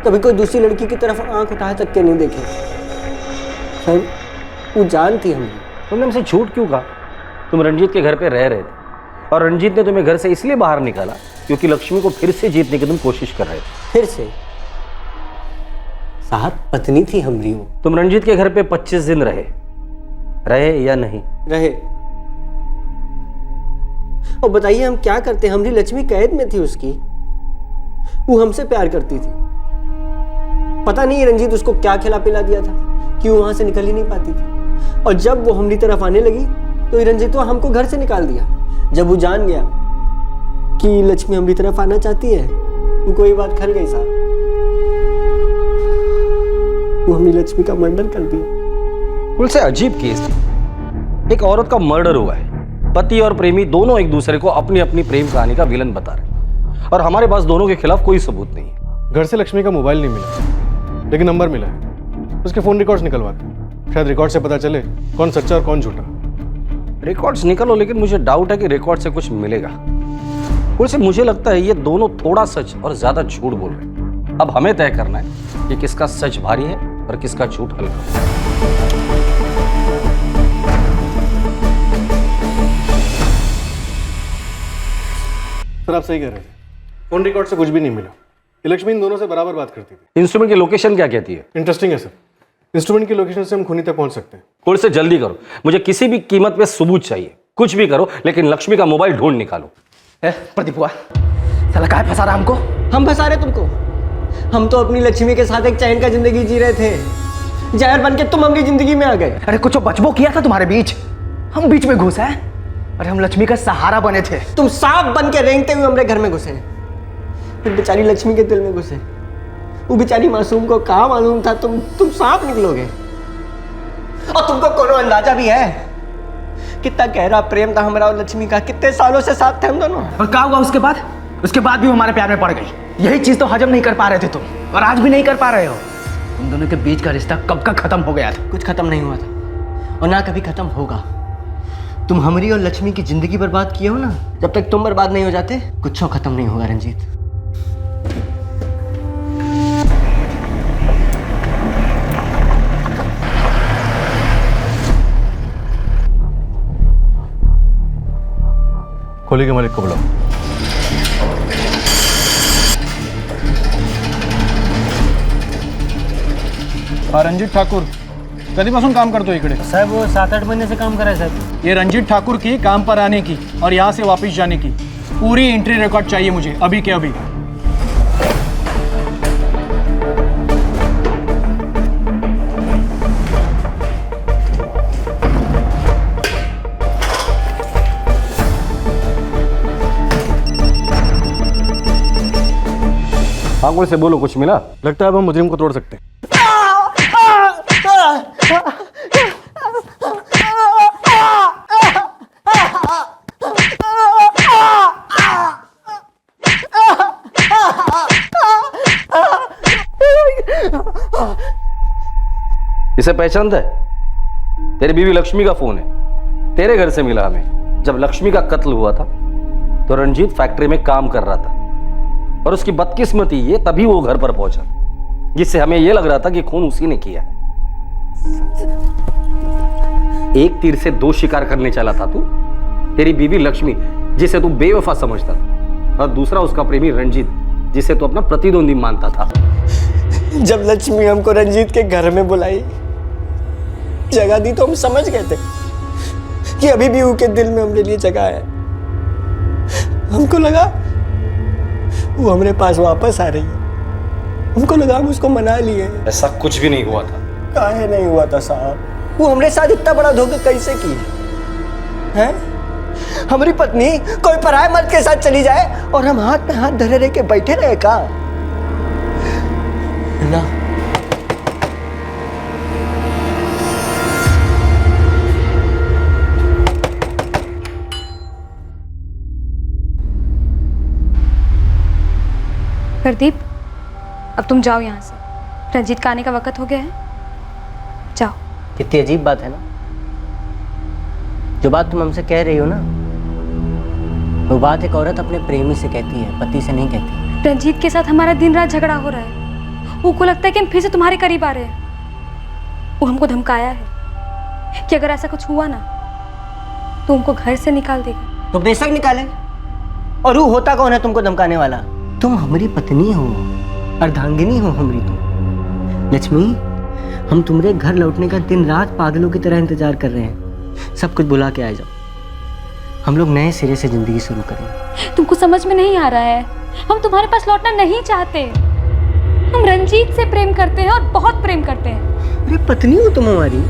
Speaker 3: कभी कोई दूसरी लड़की की तरफ आंख उठाए तक के नहीं देखे। सर वो जानती हमने
Speaker 8: तुमने हमसे झूठ क्यों कहा? तुम रंजीत के घर पे रह रहे थे और रंजीत ने तुम्हें घर से इसलिए बाहर निकाला क्योंकि लक्ष्मी को फिर से जीतने की तुम कोशिश कर रहे थे।
Speaker 3: फिर से? साहब, पत्नी थी हमारी वो।
Speaker 8: तुम रंजीत के घर पे 25 दिन रहे या नहीं?
Speaker 3: रहे। और बताइए हम क्या करते? हमारी लक्ष्मी कैद में थी उसकी, वो हमसे प्यार करती थी। पता नहीं रंजीत उसको क्या खिला पिला दिया था कि वो वहां से निकल ही नहीं पाती थी। और जब वो हमारी तरफ आने लगी तो रंजीत तो हमको घर से निकाल दिया। जब वो जान गया कि लक्ष्मी हमारी तरफ आना चाहती है, वो कोई बात खल गई साहब, वो हमारी लक्ष्मी का मर्डर कर दिया।
Speaker 8: कुल से अजीब केस थी। एक औरत का मर्डर हुआ है, पति और प्रेमी दोनों एक दूसरे को अपनी अपनी प्रेम कहानी का विलन बता रहे हैं और हमारे पास दोनों के खिलाफ कोई सबूत नहीं है।
Speaker 10: घर से लक्ष्मी का मोबाइल नहीं मिला, लेकिन नंबर मिला है। उसके फोन रिकॉर्ड्स निकलवाते, शायद रिकॉर्ड से पता चले कौन सच्चा और कौन झूठा।
Speaker 8: रिकॉर्ड्स निकलो, लेकिन मुझे डाउट है कि रिकॉर्ड से कुछ मिलेगा। वैसे मुझे लगता है ये दोनों थोड़ा सच और ज्यादा झूठ बोल रहे हैं। अब हमें तय करना है कि किसका सच भारी है और किसका झूठ हल्का।
Speaker 10: सर आप सही कह रहे थे, फोन रिकॉर्ड से कुछ भी नहीं मिला। लक्ष्मी इन दोनों से बराबर बात करती थी।
Speaker 8: इंस्ट्रूमेंट की लोकेशन क्या कहती है?
Speaker 10: इंटरेस्टिंग है सर, इंस्ट्रूमेंट की लोकेशन से हम खूनी तक पहुंच सकते हैं।
Speaker 8: थोड़े से जल्दी करो, मुझे किसी भी कीमत पे सबूत चाहिए। कुछ भी करो, लेकिन लक्ष्मी का मोबाइल ढूंढ निकालो।
Speaker 12: प्रदीप हुआ, साला काहे फंसा रहा हमको?
Speaker 3: हम फंसा रहे तुमको? हम तो अपनी लक्ष्मी के साथ एक चैन का जिंदगी जी रहे थे, जहर बन के तुम हमारी जिंदगी में आ गए।
Speaker 12: अरे कुछ बचबो किया था तुम्हारे बीच, हम बीच में घुसे हैं। अरे हम लक्ष्मी का सहारा बने थे,
Speaker 3: तुम सांप बन के रेंगते हुए हमारे घर में घुसे, फिर बेचारी लक्ष्मी के दिल में घुसे। वो बेचारी मासूम को कहाँ मालूम था तुम सांप निकलोगे। और तुमको कोनो अंदाजा भी है कितना गहरा प्रेम था हमारा और लक्ष्मी का? कितने सालों से साथ थे हम दोनों।
Speaker 12: और क्या हुआ उसके बाद? उसके बाद भी वो हमारे प्यार में पड़ गई। यही चीज तो हजम नहीं कर पा रहे थे तुम, और आज भी नहीं कर पा रहे हो। तुम दोनों के बीच का रिश्ता कब का खत्म हो गया था?
Speaker 3: कुछ खत्म नहीं हुआ था और ना कभी खत्म होगा। तुम हमारी और लक्ष्मी की जिंदगी बर्बाद किए हो ना, जब तक तुम बर्बाद नहीं हो जाते कुछ खत्म नहीं होगा रंजीत।
Speaker 10: खोली के मालिक को बुलाओ।
Speaker 9: रणजित ठाकूर कधीपासून काम करतो इकडे?
Speaker 16: साहेब वो 7-8 महीने से काम कर रहा है साहब।
Speaker 9: ये रंजीत ठाकुर की काम पर आने की और यहाँ से वापस जाने की पूरी एंट्री रिकॉर्ड चाहिए मुझे, अभी के अभी।
Speaker 8: आंगुल से बोलो, कुछ मिला?
Speaker 10: लगता है अब हम मुजरिम को तोड़ सकते हैं।
Speaker 8: इसे पहचानता है? तेरी बीवी लक्ष्मी का फोन है, तेरे घर से मिला हमें। जब लक्ष्मी का कत्ल हुआ था तो रंजीत फैक्ट्री में काम कर रहा था और उसकी बदकिस्मती ये तभी वो घर पर पहुंचा, जिससे हमें ये लग रहा था कि खून उसी ने किया है। एक तीर से दो शिकार करने चला था तू। तेरी बीवी लक्ष्मी जिसे तू बेवफा समझता था, और दूसरा उसका प्रेमी रंजीत जिसे तू अपना प्रतिद्वंदी मानता था।
Speaker 3: जब लक्ष्मी हमको रंजीत के घर में बुलाई, जगह दी, तो हम समझ गए थे कि अभी भी उसके दिल में हमारे लिए जगह है। हमको लगा वो हमारे पास वापस आ रही है, हमको लगा हम उसको मना लिए।
Speaker 8: ऐसा कुछ भी नहीं हुआ था।
Speaker 3: काहे नहीं हुआ था साहब? वो हमारे साथ इतना बड़ा धोखा कैसे की है? हमारी पत्नी कोई पराये मर्द के साथ चली जाए और हम हाथ में हाथ धरे रह के बैठे रहे का? ना,
Speaker 1: प्रदीप, अब तुम जाओ यहाँ से। रंजीत का आने का वक्त हो गया है, जाओ।
Speaker 3: कितनी अजीब बात है ना, जो बात तुम हमसे कह रही हो ना, वो बात एक औरत अपने प्रेमी से कहती है, पति से नहीं कहती।
Speaker 1: रंजीत के साथ हमारा दिन रात झगड़ा हो रहा है। वो को लगता है कि हम फिर से तुम्हारे करीब आ रहे हैं। वो हमको धमकाया है कि अगर ऐसा कुछ हुआ ना तो उनको घर से निकाल देगा।
Speaker 3: तो बेशक निकाले। और वो होता कौन है तुमको धमकाने वाला? तुम हमारी पत्नी हो, अर्धांगिनी हो हमारी तुम। लक्ष्मी, हम तुम्हारे घर लौटने का दिन रात पागलों की तरह इंतजार कर रहे हैं। सब कुछ बुला के आ जाओ, हम लोग नए सिरे से जिंदगी शुरू करेंगे।
Speaker 4: तुमको समझ में नहीं आ रहा है, हम तुम्हारे पास लौटना नहीं चाहते। हम रंजीत से प्रेम करते हैं और बहुत प्रेम करते हैं।
Speaker 3: अरे पत्नी हो तुम हमारी।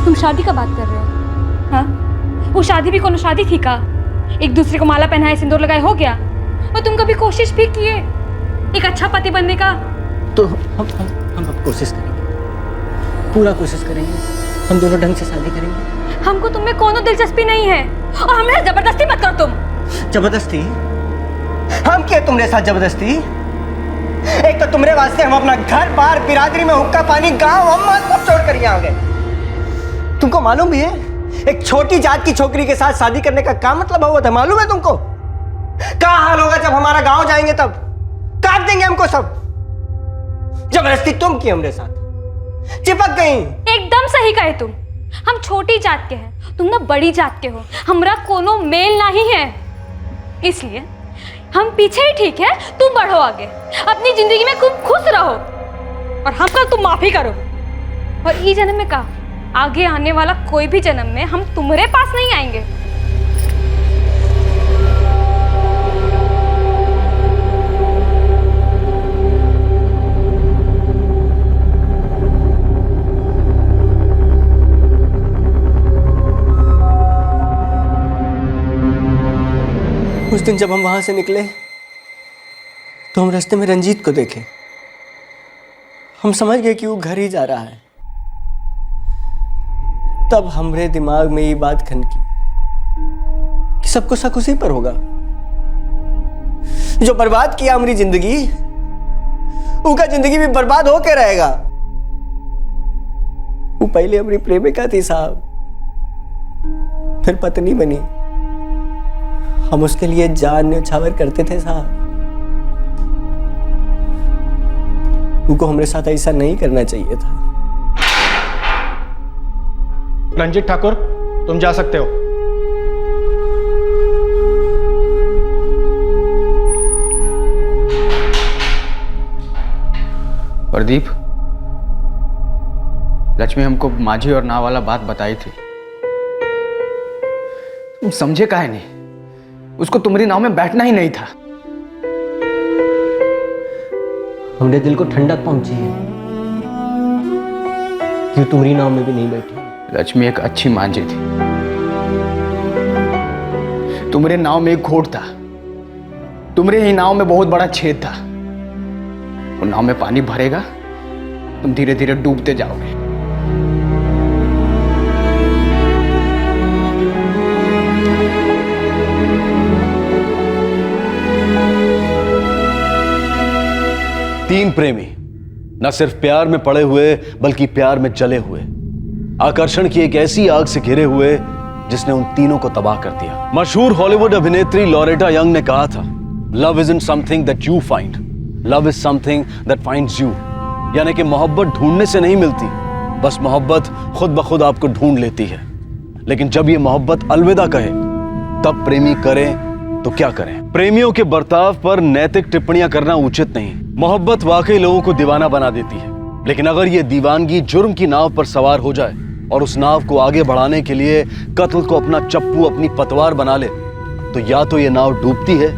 Speaker 4: तुम शादी का बात कर रहे हो? हाँ, वो शादी भी कौन शादी थी का? एक दूसरे को माला पहनाए, सिंदूर लगाए, हो गया। और तुम कभी कोशिश भी किए एक अच्छा पति बनने का?
Speaker 3: तो हम अब कोशिश करेंगे, पूरा कोशिश करेंगे। हम दोनों ढंग से शादी करेंगे।
Speaker 4: हमको तुममें कोनो दिलचस्पी नहीं है और हमें जबरदस्ती मत करो तुम।
Speaker 3: जबरदस्ती? हम क्या तुम्हारे साथ जबरदस्ती? एक तो तुम्हारे वास्ते हम अपना घर बार, बिरादरी में हुक्का पानी, गांव अम्मा सब छोड़ कर यहाँ आ गए। तुमको मालूम भी है एक छोटी जात की छोकरी के साथ शादी करने का क्या मतलब हुआ था? मालूम है तुमको? क्या हाल होगा जब हमारा गांव जाएंगे? तब काट देंगे हमको सब। जबरदस्ती तुम की हमरे साथ, चिपक गई।
Speaker 4: एकदम सही कहे तुम। हम छोटी जात के हैं, तुम ना बड़ी जात के हो। हमरा कोनो मेल नहीं है, इसलिए हम पीछे ही ठीक है। तुम बढ़ो आगे, अपनी जिंदगी में खूब खुश रहो और हमका तुम माफी करो। और इस जन्म में का आगे आने वाला कोई भी जन्म में हम तुम्हारे पास नहीं आएंगे।
Speaker 3: उस दिन जब हम वहां से निकले तो हम रास्ते में रंजीत को देखे। हम समझ गए कि वो घर ही जा रहा है। तब हमरे दिमाग में ये बात खनकी कि सबको शक उसी पर होगा जो बर्बाद किया हमारी जिंदगी, उसका जिंदगी भी बर्बाद होके रहेगा। वो पहले हमारी प्रेमिका थी साहब, फिर पत्नी बनी। हम उसके लिए जान न्यौछावर करते थे साहब। उनको हमारे साथ ऐसा नहीं करना चाहिए था।
Speaker 9: रंजीत ठाकुर, तुम जा सकते हो।
Speaker 15: प्रदीप, लक्ष्मी हमको माझी और नाव वाला बात बताई थी। तुम समझे काहे नहीं? उसको तुम्हारी नाव में बैठना ही नहीं था।
Speaker 3: हमने दिल को ठंडक पहुंची है, क्यों तुम्हारी नाव में भी नहीं बैठी?
Speaker 15: लक्ष्मी एक अच्छी मांझी थी। तुम्हारे नाव में एक खोट था, तुम्हारे ही नाव में बहुत बड़ा छेद था। वो नाव में पानी भरेगा, तुम धीरे धीरे डूबते जाओगे।
Speaker 14: तीन प्रेमी न सिर्फ प्यार में पड़े हुए बल्कि प्यार में जले हुए, आकर्षण की एक ऐसी आग से घिरे हुए जिसने उन तीनों को तबाह कर दिया। मशहूर हॉलीवुड अभिनेत्री लॉरेटा यंग ने कहा था, love isn't something that you find, love is something that finds you. यानी कि मोहब्बत ढूंढने से नहीं मिलती, बस मोहब्बत खुद ब खुद आपको ढूंढ लेती है। लेकिन जब ये मोहब्बत अलविदा कहे तब प्रेमी करें तो क्या करें? प्रेमियों के बर्ताव पर नैतिक टिप्पणियां करना उचित नहीं। मोहब्बत वाकई लोगों को दीवाना बना देती है, लेकिन अगर ये दीवानगी जुर्म की नाव पर सवार हो जाए और उस नाव को आगे बढ़ाने के लिए कत्ल को अपना चप्पू, अपनी पतवार बना ले, तो या तो ये नाव डूबती है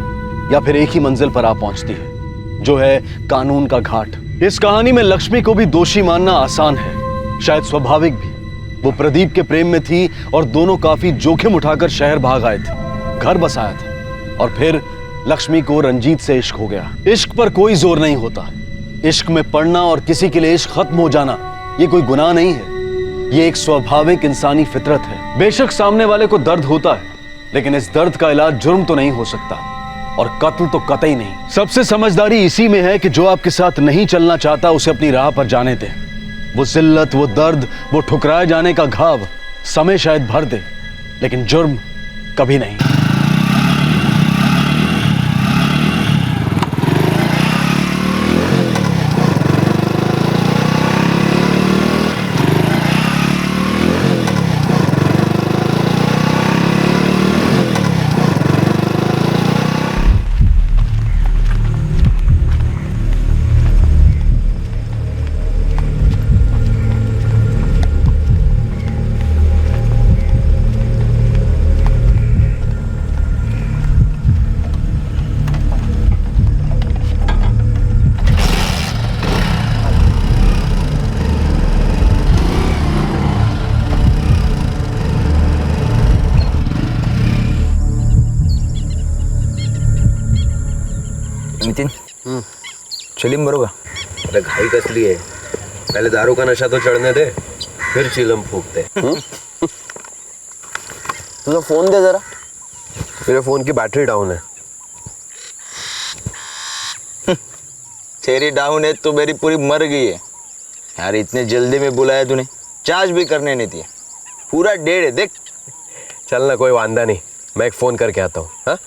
Speaker 14: या फिर एक ही मंजिल पर आ पहुंचती है, जो है कानून का घाट। इस कहानी में लक्ष्मी को भी दोषी मानना आसान है, शायद स्वाभाविक भी। वो प्रदीप के प्रेम में थी और दोनों काफी जोखिम उठाकर शहर भाग आए थे, घर बसाया था, और फिर लक्ष्मी को रंजीत से इश्क हो गया। इश्क पर कोई जोर नहीं होता। इश्क में पड़ना और किसी के लिए इश्क खत्म हो जाना ये कोई गुनाह नहीं है, ये एक स्वाभाविक इंसानी फितरत है। बेशक सामने वाले को दर्द होता है, लेकिन इस दर्द का इलाज जुर्म तो नहीं हो सकता, और कत्ल तो कतई नहीं। सबसे समझदारी इसी में है कि जो आपके साथ नहीं चलना चाहता उसे अपनी राह पर जाने दे। वो जिल्लत, वो दर्द, वो ठुकराए जाने का घाव समय शायद भर दे, लेकिन जुर्म कभी नहीं।
Speaker 17: नितिन चिलम बरोबर.
Speaker 18: अरे घाई कसली आहे, पहले दारू का नशा तो चढ़ने दे, फिर चिलम फूकते.
Speaker 3: तुझा फोन दे जरा.
Speaker 18: मेरे फोन की बैटरी डाउन है.
Speaker 17: तेरी डाउन है तो मेरी पूरी मर गई है यार. इतने जल्दी में बुलाया तूने, चार्ज भी करने नहीं दिया. पूरा डेढ़ है देख.
Speaker 18: चल ना, कोई वांदा नहीं, मैं एक फोन करके आता हूँ. हाँ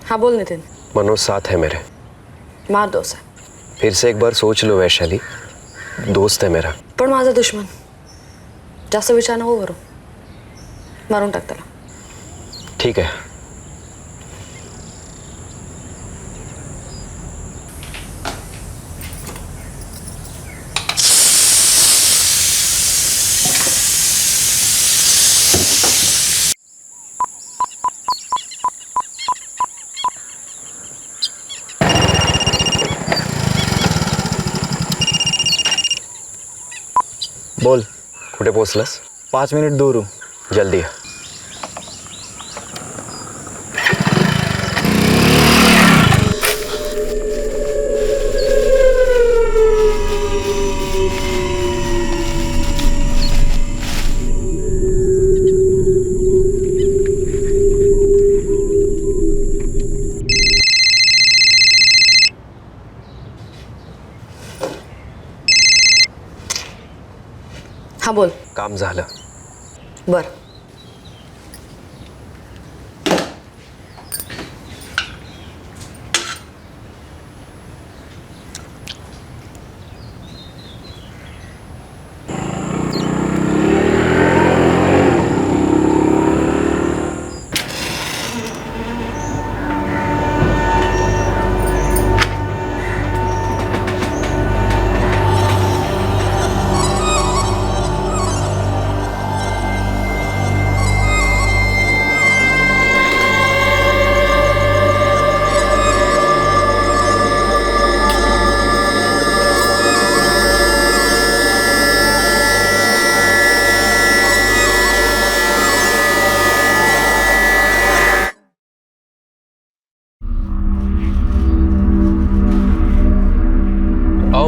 Speaker 19: हाँ बोल नितिन.
Speaker 18: मनोज साथ है मेरे.
Speaker 19: मार दो उसे.
Speaker 18: फिर से एक बार सोच लो वैशाली, दोस्त है मेरा.
Speaker 19: पण माझा दुश्मन. जास्त विचार नको करू. मारून टाक त्याला.
Speaker 18: ठीक है.
Speaker 17: बोल.
Speaker 18: कुठे पोहोचलास?
Speaker 17: 5 मिनिट दूर हूँ.
Speaker 18: जल्दी है.
Speaker 19: हाँ बोल.
Speaker 18: काम झालं.
Speaker 19: बर.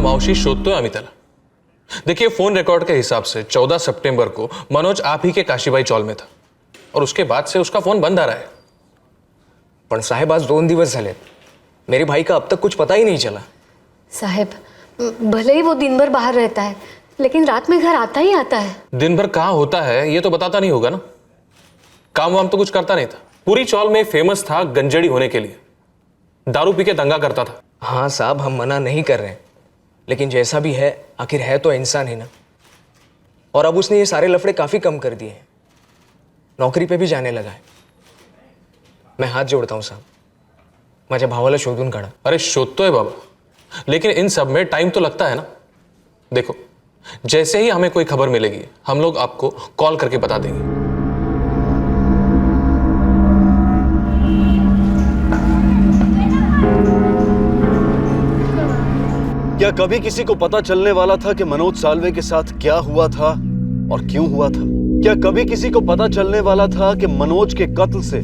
Speaker 20: मावशी शोधतोय आम्ही त्याला. देखिए फोन रिकॉर्ड के हिसाब से 14 सितंबर को मनोज आप ही के काशीबाई चौल में था और उसके बाद से उसका फोन बंद आ रहा है.
Speaker 21: पण साहेब आज 2 दिवस झाले, मेरे भाई का अब तक कुछ पता ही नहीं चला.
Speaker 4: साहेब भले ही वो दिन भर बाहर रहता है लेकिन रात में घर आता ही आता है.
Speaker 20: दिन भर कहाँ होता है ये तो बताता नहीं होगा ना. काम वाम तो कुछ करता नहीं था. पूरी चौल में फेमस था गंजड़ी होने के लिए. दारू पी के दंगा करता था.
Speaker 21: हाँ साहब हम मना नहीं कर रहे हैं, लेकिन जैसा भी है आखिर है तो इंसान ही ना. और अब उसने ये सारे लफड़े काफ़ी कम कर दिए हैं. नौकरी पे भी जाने लगा है. मैं हात जोडता हूँ साहब, माझ्या भावाला शोधून काढा.
Speaker 20: अरे शोधतोय बाबा, लेकिन इन सब में टाइम तो लगता है ना. देखो जैसे ही हमें कोई खबर मिलेगी हम लोग आपको कॉल करके बता देंगे.
Speaker 14: क्या कभी किसी को पता चलने वाला था कि मनोज साल्वे के साथ क्या हुआ था और क्यों हुआ था? क्या कभी किसी को पता चलने वाला था कि मनोज के कत्ल से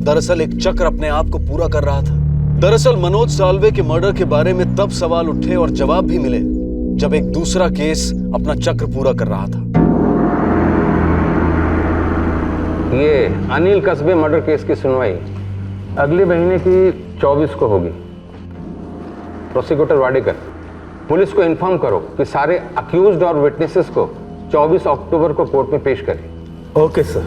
Speaker 14: दरअसल एक चक्र अपने आप को पूरा कर रहा था? दरअसल मनोज साल्वे के मर्डर के बारे में तब सवाल उठे और जवाब भी मिले जब एक दूसरा केस अपना चक्र पूरा कर रहा था.
Speaker 8: ये अनिल कस्बे मर्डर केस की सुनवाई अगले महीने की 24 को होगी. प्रोसिक्यूटर वाडेकर, पुलिस को इन्फॉर्म करो कि सारे अक्यूज्ड और विटनेसेस को 24 अक्टूबर को कोर्ट में पेश करें.
Speaker 14: Okay sir.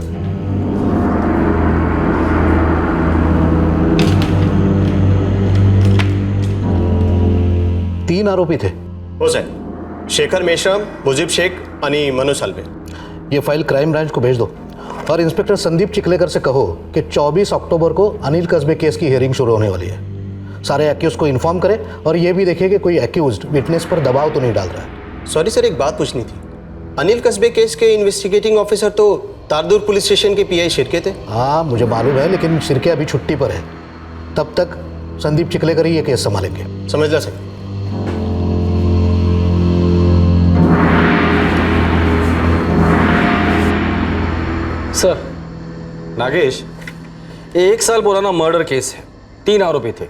Speaker 10: तीन आरोपी थे.
Speaker 22: हो साहेब. शेखर मेश्राम, मुजीब शेख आणि मनोज साल्वे.
Speaker 10: ये फाइल क्राइम ब्रांच को भेज दो और इंस्पेक्टर संदीप चिखलेकर से कहो कि 24 अक्टूबर को अनिल कस्बे केस की हियरिंग शुरू होने वाली है.
Speaker 22: सारे एक्यूज को इन्फॉर्म करे और ये भी देखे कि कोई एक्यूज्ड विटनेस पर दबाव तो नहीं डाल रहा है। सॉरी सर, एक बात पूछनी थी। अनिल कस्बे केस के इन्वेस्टिगेटिंग ऑफिसर तो तारदुर पुलिस स्टेशन के पीआई शिरके थे। हाँ मुझे मालूम है, लेकिन शिरके अभी छुट्टी पर है, तब तक संदीप चिखलेकर ही ये केस संभालेंगे। समझ ला सर।
Speaker 8: सर, नागेश, ये 1 साल पुराना मर्डर केस है। 3 आरोपी थे,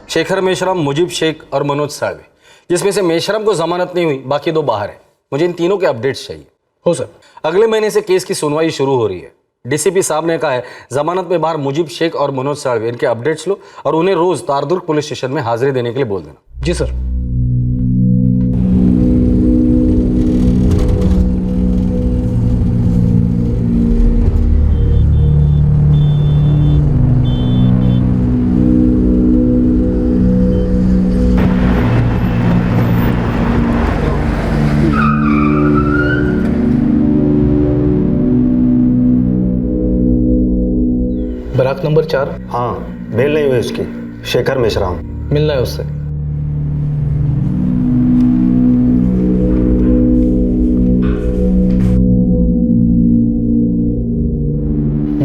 Speaker 8: शेखर मेश्राम, मुजीब शेख और मनोज साळवे, जिसमें से मेश्राम को जमानत नहीं हुई, बाकी 2 बाहर है। मुझे इन तीनों के अपडेट्स चाहिए।
Speaker 9: हो सर।
Speaker 8: अगले महीने से केस की सुनवाई शुरू हो रही है। डीसीपी साहब ने कहा है जमानत में बाहर मुजीब शेख और मनोज साळवे, इनके अपडेट्स लो और उन्हें रोज तारदुर्ग पुलिस स्टेशन में हाजिरी देने के लिए बोल देना।
Speaker 9: जी सर।
Speaker 22: Barrack number 4। हाँ, बेल नहीं हुई उसकी। शेखर मेश्राम
Speaker 9: मिलना है उससे।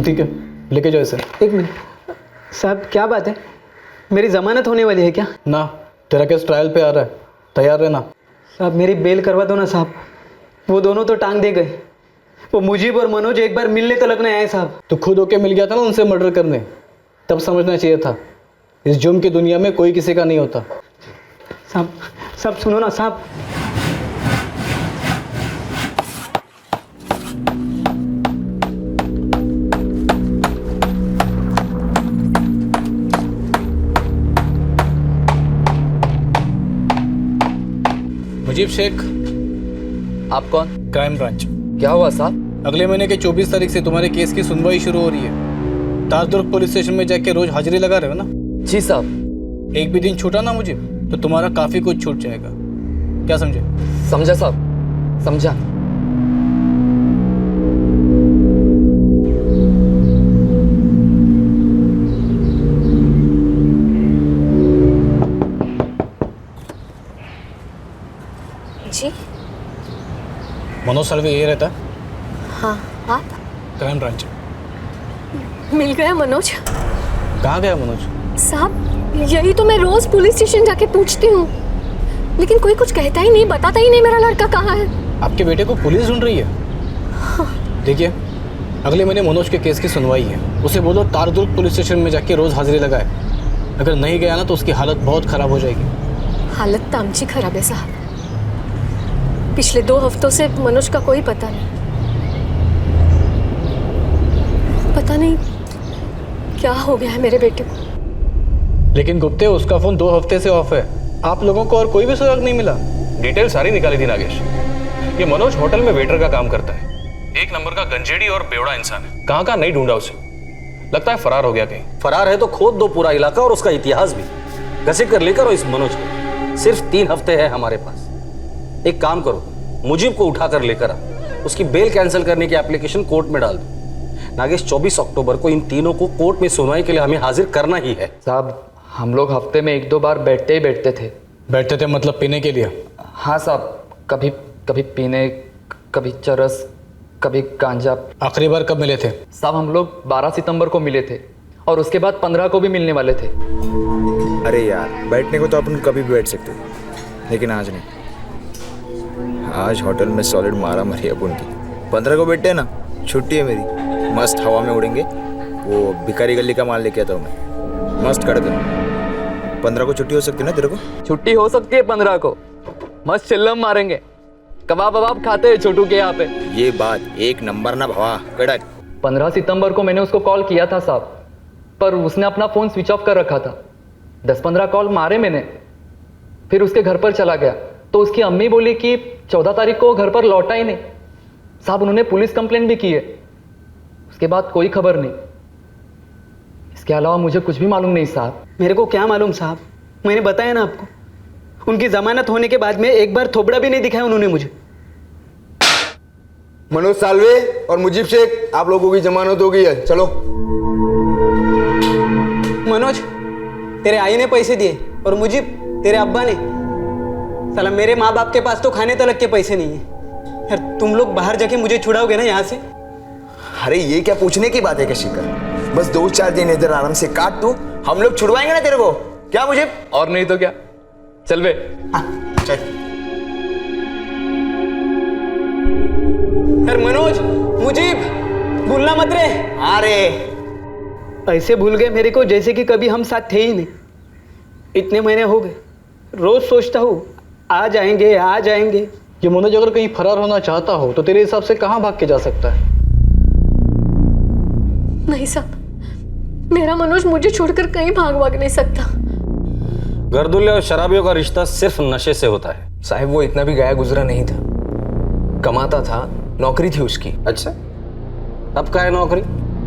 Speaker 9: ठीक है, लेके जाओ सर।
Speaker 2: 1 मिनट साहब, क्या बात है? मेरी जमानत होने वाली है क्या?
Speaker 9: ना, तेरा केस ट्रायल पे आ रहा है, तैयार रहना।
Speaker 2: साहब मेरी बेल करवा दो ना साहब। वो दोनों तो टांग दे गए। वो मुजीब और मनोज एक बार मिलने तक नहीं आए साहब।
Speaker 9: तो खुद होके मिल गया था ना उनसे मर्डर करने, तब समझना चाहिए था इस जुर्म की दुनिया में कोई किसी का नहीं होता।
Speaker 2: साहब सुनो ना साहब।
Speaker 9: मुजीब शेख।
Speaker 13: आप कौन?
Speaker 9: Crime branch.
Speaker 13: क्या हुआ साहब?
Speaker 9: अगले महीने के 24 तारीख से तुम्हारे केस की सुनवाई शुरू हो रही है। तारदुर्ग पुलिस स्टेशन में जाके रोज हाजिरी लगा रहे हो ना?
Speaker 13: जी साहब।
Speaker 9: एक भी दिन छूटा ना मुझे तो तुम्हारा काफी कुछ छूट जाएगा। क्या समझे?
Speaker 13: समझा साहब, समझा।
Speaker 19: जी
Speaker 9: मनोज साळवे ये रहता है?
Speaker 19: हाँ, आप?
Speaker 9: Crime branch.
Speaker 19: मिल गया मनोज?
Speaker 9: कहाँ गया मनोज?
Speaker 19: साहब यही तो मैं रोज पुलिस स्टेशन जाके पूछती हूँ, लेकिन कोई कुछ कहता ही नहीं, बताता ही नहीं मेरा लड़का कहाँ है।
Speaker 9: आपके बेटे को पुलिस ढूंढ रही है। देखिए, अगले महीने मनोज के केस की सुनवाई है। उसे बोलो तारदुर्ग पुलिस स्टेशन में जाके रोज हाजिरी लगाए। अगर नहीं गया ना तो उसकी हालत बहुत खराब हो जाएगी।
Speaker 19: हालत तो आमची खराब है साहब। पिछले 2 हफ्तों से मनोज का कोई पता नहीं। पता नहीं क्या हो गया है मेरे बेटे को।
Speaker 9: लेकिन गुप्ते, उसका फोन 2 हफ्ते से ऑफ है। आप लोगों को और कोई भी सुराग नहीं मिला?
Speaker 20: डिटेल सारी निकाली थी नागेश। ये मनोज होटल में वेटर का काम करता है। 1 नंबर का गंजेड़ी और बेवड़ा इंसान है। कहाँ कहाँ नहीं ढूंढा उसे, लगता है फरार हो गया कहीं।
Speaker 8: फरार है तो खोद दो पूरा इलाका और उसका इतिहास भी, घसीट कर लेकर आओ इस मनोज को। सिर्फ 3 हफ्ते है हमारे पास। एक काम करो, मुजीब को उठा कर लेकर आ, उसकी बेल कैंसिल करने की एप्लीकेशन कोर्ट में डाल दो। नागेश, 24 अक्टूबर को इन तीनों को कोर्ट में सुनवाई के लिए हमें हाजिर करना ही है।
Speaker 13: साहब हम लोग हफ्ते में 1-2 बार बैठते ही बैठते थे।
Speaker 9: बैठते थे मतलब पीने के लिए?
Speaker 13: हाँ साहब, कभी कभी पीने, कभी चरस, कभी गांजा।
Speaker 9: आखिरी बार कब मिले थे?
Speaker 13: साहब हम लोग 12 सितंबर को मिले थे और उसके बाद 15 को भी मिलने वाले थे।
Speaker 17: अरे यार, बैठने को तो अपन कभी भी बैठ सकते थे, लेकिन आज नहीं। आज होटल में सॉलिड मारा मरी अपन की। 15 को बैठते हैं ना, छुट्टी है मेरी, मस्त हवा में उड़ेंगे। वो भिखारी गली का माल लेके आता हूँ मैं, मस्त कड़क। 15 को छुट्टी हो सकती है ना तेरे को?
Speaker 13: छुट्टी हो सकती है 15 को, मस्त चिल्लम मारेंगे, कबाब वबाब खाते हैं छोटू के यहाँ पे।
Speaker 17: ये बात 1 नंबर ना भवा, कड़क।
Speaker 13: 15 सितंबर को मैंने उसको कॉल किया था साहब, पर उसने अपना फ़ोन स्विच ऑफ कर रखा था। 10-15 कॉल मारे मैंने, फिर उसके घर पर चला गया तो उसकी अम्मी बोली कि 14 तारीख को घर पर लौटा ही नहीं। साहब उन्होंने पुलिस कंप्लेंट भी की है, उसके बाद कोई खबर नहीं। इसके अलावा मुझे कुछ भी मालूम नहीं साहब।
Speaker 2: मेरे को क्या मालूम साहब, मैंने बताया ना आपको, उनकी जमानत होने के बाद में एक बार थोबड़ा भी नहीं दिखाया उन्होंने मुझे।
Speaker 17: मनोज साल्वे और मुजीब शेख, आप लोगों की जमानत हो गई है, चलो।
Speaker 2: मनोज, तेरे आई ने पैसे दिए और मुझे तेरे अब्बा ने। साला मेरे माँ बाप के पास तो खाने तलक के पैसे नहीं है। यार तुम लोग बाहर जाके मुझे छुड़ाओगे ना यहाँ से?
Speaker 17: अरे ये क्या पूछने की बात है शिकर, बस 2-4 दिन इधर आराम से काट तू, हम लोग छुड़वाएंगे ना तेरे को। क्या मुझे?
Speaker 20: और नहीं तो क्या, चल बे।
Speaker 17: हाँ चल।
Speaker 2: यार मनोज, मुझे भूलना मत रे।
Speaker 17: अरे
Speaker 2: ऐसे भूल गए मेरे को जैसे कि कभी हम साथ थे ही नहीं। इतने महीने हो गए, रोज सोचता हूँ आ जाएंगे आ जाएंगे।
Speaker 9: ये मनोज अगर कहीं फरार होना चाहता हो तो तेरे हिसाब से कहाँ भाग के जा सकता है?
Speaker 19: नहीं साहब, मेरा मनोज मुझे छोड़कर कहीं भाग नहीं सकता।
Speaker 8: गर्दुल्ले और शराबियों का रिश्ता सिर्फ नशे से होता है।
Speaker 21: साहब वो इतना भी गया गुजरा नहीं था, कमाता था, नौकरी थी उसकी।
Speaker 8: अच्छा, अब का है नौकरी?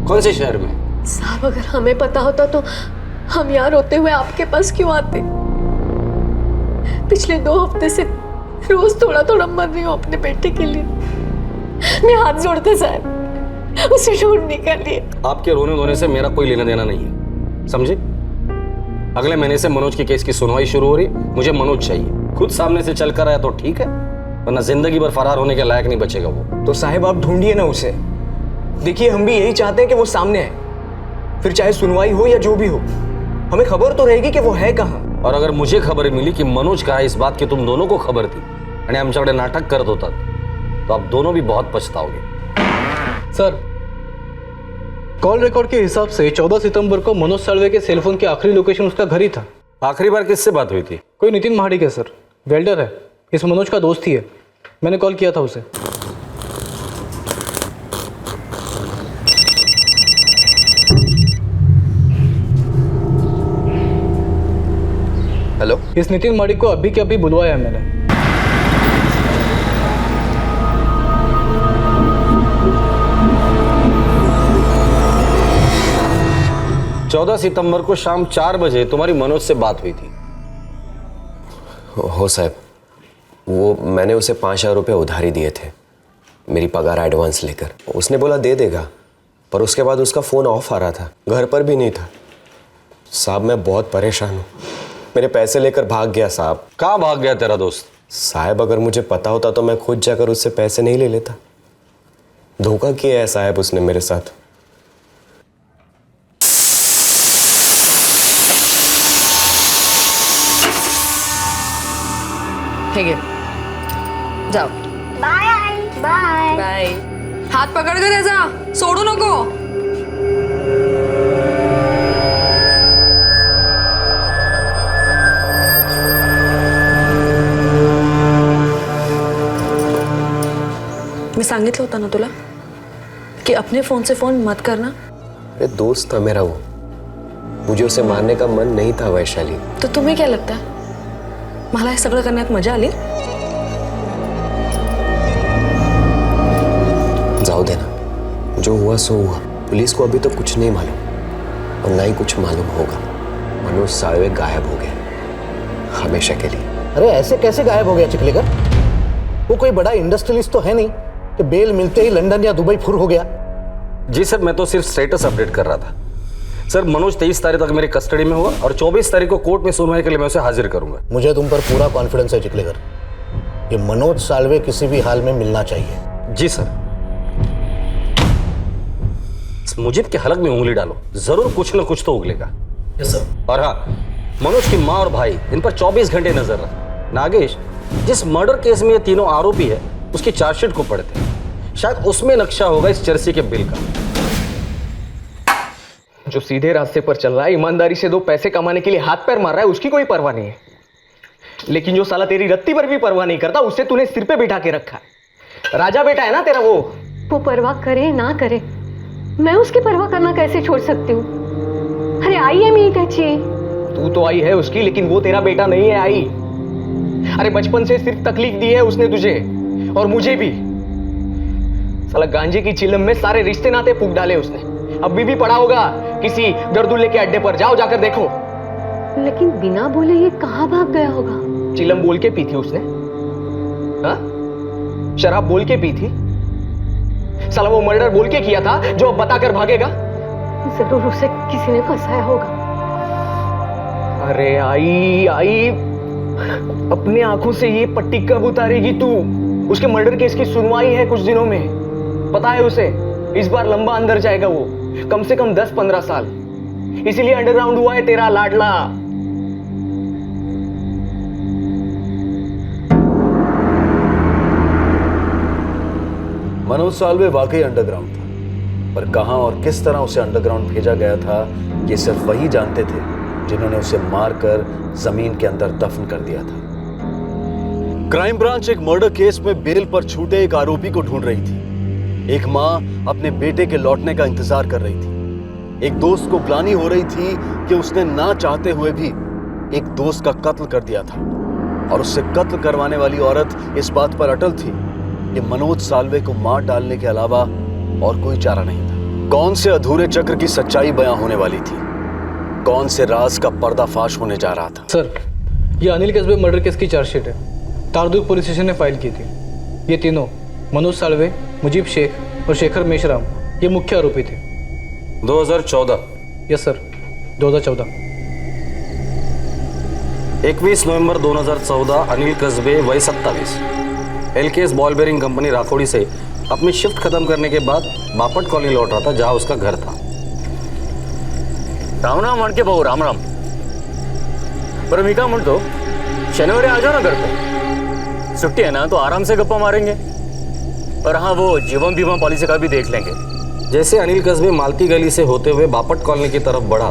Speaker 8: कौन से शहर में?
Speaker 19: साहब अगर हमें पता होता तो हम यहाँ रोते हुए आपके पास क्यों आते? पिछले 2 हफ्ते से रोज थोड़ा थोड़ा मर रही हूँ अपने बेटे के लिए। मैं हाथ जोड़ते साहब, उसे ढूंढ निकालिए।
Speaker 8: आपके रोने धोने से मेरा कोई लेना देना नहीं है, समझे? अगले महीने से मनोज के केस की सुनवाई शुरू हो रही। मुझे मनोज चाहिए, खुद सामने से चल कर आया तो ठीक है, वरना जिंदगी भर फरार होने के लायक नहीं बचेगा वो।
Speaker 21: तो साहब आप ढूंढिए ना उसे। देखिए हम भी यही चाहते हैं कि वो सामने आए, फिर चाहे सुनवाई हो या जो भी हो, हमें खबर तो रहेगी कि वो है कहाँ।
Speaker 8: और अगर मुझे खबर मिली कि मनोज कहाँ है, इस बात की तुम दोनों को खबर थी आणि आमच्याकडे नाटक करत होतात, तो आप दोनों भी बहुत पछताओगे।
Speaker 9: सर, कॉल रिकॉर्ड के हिसाब से 14 सितंबर को मनोज साळवे के सेलफोन की आखिरी लोकेशन उसका घर ही था।
Speaker 8: आखिरी बार किससे बात हुई थी?
Speaker 9: कोई नितिन महाडिक है सर, वेल्डर है, इस मनोज का दोस्त ही है। मैंने कॉल किया था उसे।
Speaker 17: हेलो,
Speaker 9: इस नितिन महाडिक को अभी के अभी बुलवाया है मैंने।
Speaker 8: चौदह सितंबर को शाम 4 बजे तुम्हारी मनोज से बात हुई थी।
Speaker 18: हो साहब, वो मैंने उसे 5,000 रुपये उधारी दिए थे, मेरी पगार एडवांस लेकर। उसने बोला दे देगा, पर उसके बाद उसका फ़ोन ऑफ आ रहा था, घर पर भी नहीं था। साहब मैं बहुत परेशान हूँ, मेरे पैसे लेकर भाग गया साहब।
Speaker 8: कहाँ भाग गया तेरा दोस्त?
Speaker 18: साहब अगर मुझे पता होता तो मैं खुद जाकर उससे पैसे नहीं ले लेता। धोखा किया है साहब उसने मेरे साथ।
Speaker 7: ठीक है, जाओ।
Speaker 19: Bye bye
Speaker 7: bye. हात पकड गं त्याचा, सोडू नको।
Speaker 5: मैं सांगितलं होतं ना तुला कि अपने फोन से फोन मत करना।
Speaker 18: अरे दोस्त था मेरा वो, मुझे उसे मारने का मन नहीं था वैशाली।
Speaker 5: तो तुम्हें क्या लगता है मला हे सगळं करण्यात मजा आली?
Speaker 18: जाओ देना, जो हुआ सो हुआ। पुलिस को अभी तो कुछ नहीं मालूम और ना ही कुछ मालूम होगा। मनोज साळवे गायब हो गया हमेशा के लिए।
Speaker 22: अरे ऐसे कैसे गायब हो गया चिखलेकर? वो कोई बड़ा इंडस्ट्रियलिस्ट तो है नहीं कि बेल मिलते ही लंदन या दुबई फुर हो गया।
Speaker 8: जी सर, मैं तो सिर्फ स्टेटस अपडेट कर रहा था। सर मनोज 23 तारीख तक मेरी कस्टडी में होगा और 24 तारीख को कोर्ट में सुनवाई के लिए मैं उसे हाजिर करूंगा।
Speaker 22: मुझे तुम पर पूरा कॉन्फिडेंस है चिखलेकर, ये मनोज साळवे किसी भी हाल में मिलना चाहिए।
Speaker 8: जी सर। इस मुजीब के हलक में उंगली डालो, जरूर कुछ न कुछ तो उगलेगा।
Speaker 22: Yes sir.
Speaker 8: और हाँ, मनोज की माँ और भाई इन पर 24 घंटे नजर रख। नागेश, जिस मर्डर केस में ये तीनों आरोपी है उसकी चार्जशीट को पढ़ते हैं, शायद उसमें नक्शा होगा इस चर्सी के बिल का।
Speaker 21: जो सीधे रास्ते पर चल रहा है, ईमानदारी से 2 पैसे कमाने के लिए हाथ पैर मार रहा है, उसकी कोई परवाह नहीं है। लेकिन जो साला तेरी रत्ती पर भी परवाह नहीं करता, उससे तूने सिर पे बिठा के रखा है। राजा बेटा है ना तेरा वो
Speaker 19: परवाह करे ना करे, मैं उसकी परवाह करना कैसे छोड़ सकती हूँ? अरे आई है मी त्याची।
Speaker 21: तू तो आई है उसकी, लेकिन वो तेरा बेटा नहीं है आई। अरे बचपन से सिर्फ तकलीफ दी है उसने तुझे और मुझे भी। साला गांजे की चिलम में सारे रिश्ते नाते फूंक डाले उसने। अब भी पड़ा होगा किसी गर्दुल्ले के अड्डे पर, जाओ जाकर देखो।
Speaker 19: लेकिन बिना बोले ये कहाँ भाग गया होगा?
Speaker 21: चिलम बोल के पी थी उसने, हाँ? शराब बोल के पी थी। साला वो मर्डर बोल के किया था जो अब बताकर भागेगा।
Speaker 19: जरूर उसे किसी ने फंसाया होगा।
Speaker 21: अरे आई आई, अपने आंखों से ये पट्टी कब उतारेगी तू? उसके मर्डर केस की सुनवाई है कुछ दिनों में, पता है उसे। इस बार लंबा अंदर जाएगा वो, कम से कम 10-15 साल। इसीलिए अंडरग्राउंड हुआ है तेरा लाडला।
Speaker 14: मनोज साल्वे वाकई अंडरग्राउंड था, पर कहां और किस तरह उसे अंडरग्राउंड भेजा गया था ये सिर्फ वही जानते थे जिन्होंने उसे मारकर जमीन के अंदर दफन कर दिया था। क्राइम ब्रांच एक मर्डर केस में बेल पर छूटे एक आरोपी को ढूंढ रही थी। एक मां अपने बेटे के लौटने का इंतजार कर रही थी। एक दोस्त को ग्लानि हो रही थी कि उसने ना चाहते हुए भी एक दोस्त का कत्ल कर दिया था, और उससे कत्ल करवाने वाली औरत इस बात पर अटल थी कि मनोज साल्वे को मार डालने के अलावा और कोई चारा नहीं था। कौन से अधूरे चक्र की सच्चाई बयां होने वाली थी? कौन से राज का पर्दाफाश होने जा रहा था?
Speaker 9: सर, ये अनिल कस्बे मर्डर केस की चार्जशीट है, तारदुर्ग पुलिस स्टेशन ने फाइल की थी। ये तीनों, मनोज साल्वे, मुजीब शेख और शेखर मेश्राम, ये मुख्य आरोपी थे।
Speaker 8: 2014?
Speaker 9: Yes sir, 2014।
Speaker 8: 21 नवंबर 2014 अनिल कस्बे वय 27 एलकेएस बॉल बेरिंग कंपनी राखोड़ी से अपनी शिफ्ट खत्म करने के बाद बापट कॉलोनी लौट रहा था, जहां उसका घर था।
Speaker 12: राम राम मणके भाऊ, राम राम। पर मी काय म्हणतो, शनिवारी आ जाओ ना घर पे, छुट्टी है ना, तो आराम से गप्पा मारेंगे। और हाँ, वो जीवन बीमा पॉलिसी का भी देख लेंगे।
Speaker 8: जैसे अनिल कस्बे मालती गली से होते हुए बापट कॉलोनी की तरफ बढ़ा,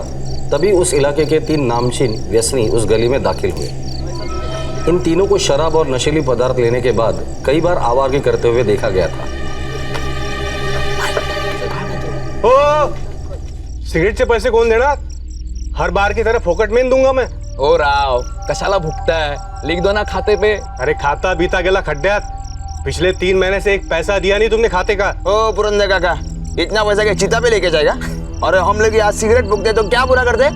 Speaker 8: तभी उस इलाके के 3 नामचीन व्यसनी उस गली में दाखिल हुए। इन तीनों को शराब और नशीली पदार्थ लेने के बाद कई बार आवारगी करते हुए देखा गया था।
Speaker 10: ओ, सिगरेटचे पैसे कोण देणार? हर बार की तरह फोकट में दूंगा मैं।
Speaker 21: ओ राव, कशाला भुगता है? लिख दो ना खाते पे।
Speaker 10: अरे खाता बीता गेला खड्ड्यात। पिछले 3 महीने से एक पैसा दिया नहीं तुमने खाते का।
Speaker 17: ओ पुरंदर काका, इतना पैसा क्या चिता पे लेके जाएगा? और हम लोग आज सिगरेट फूकते तो क्या बुरा करते?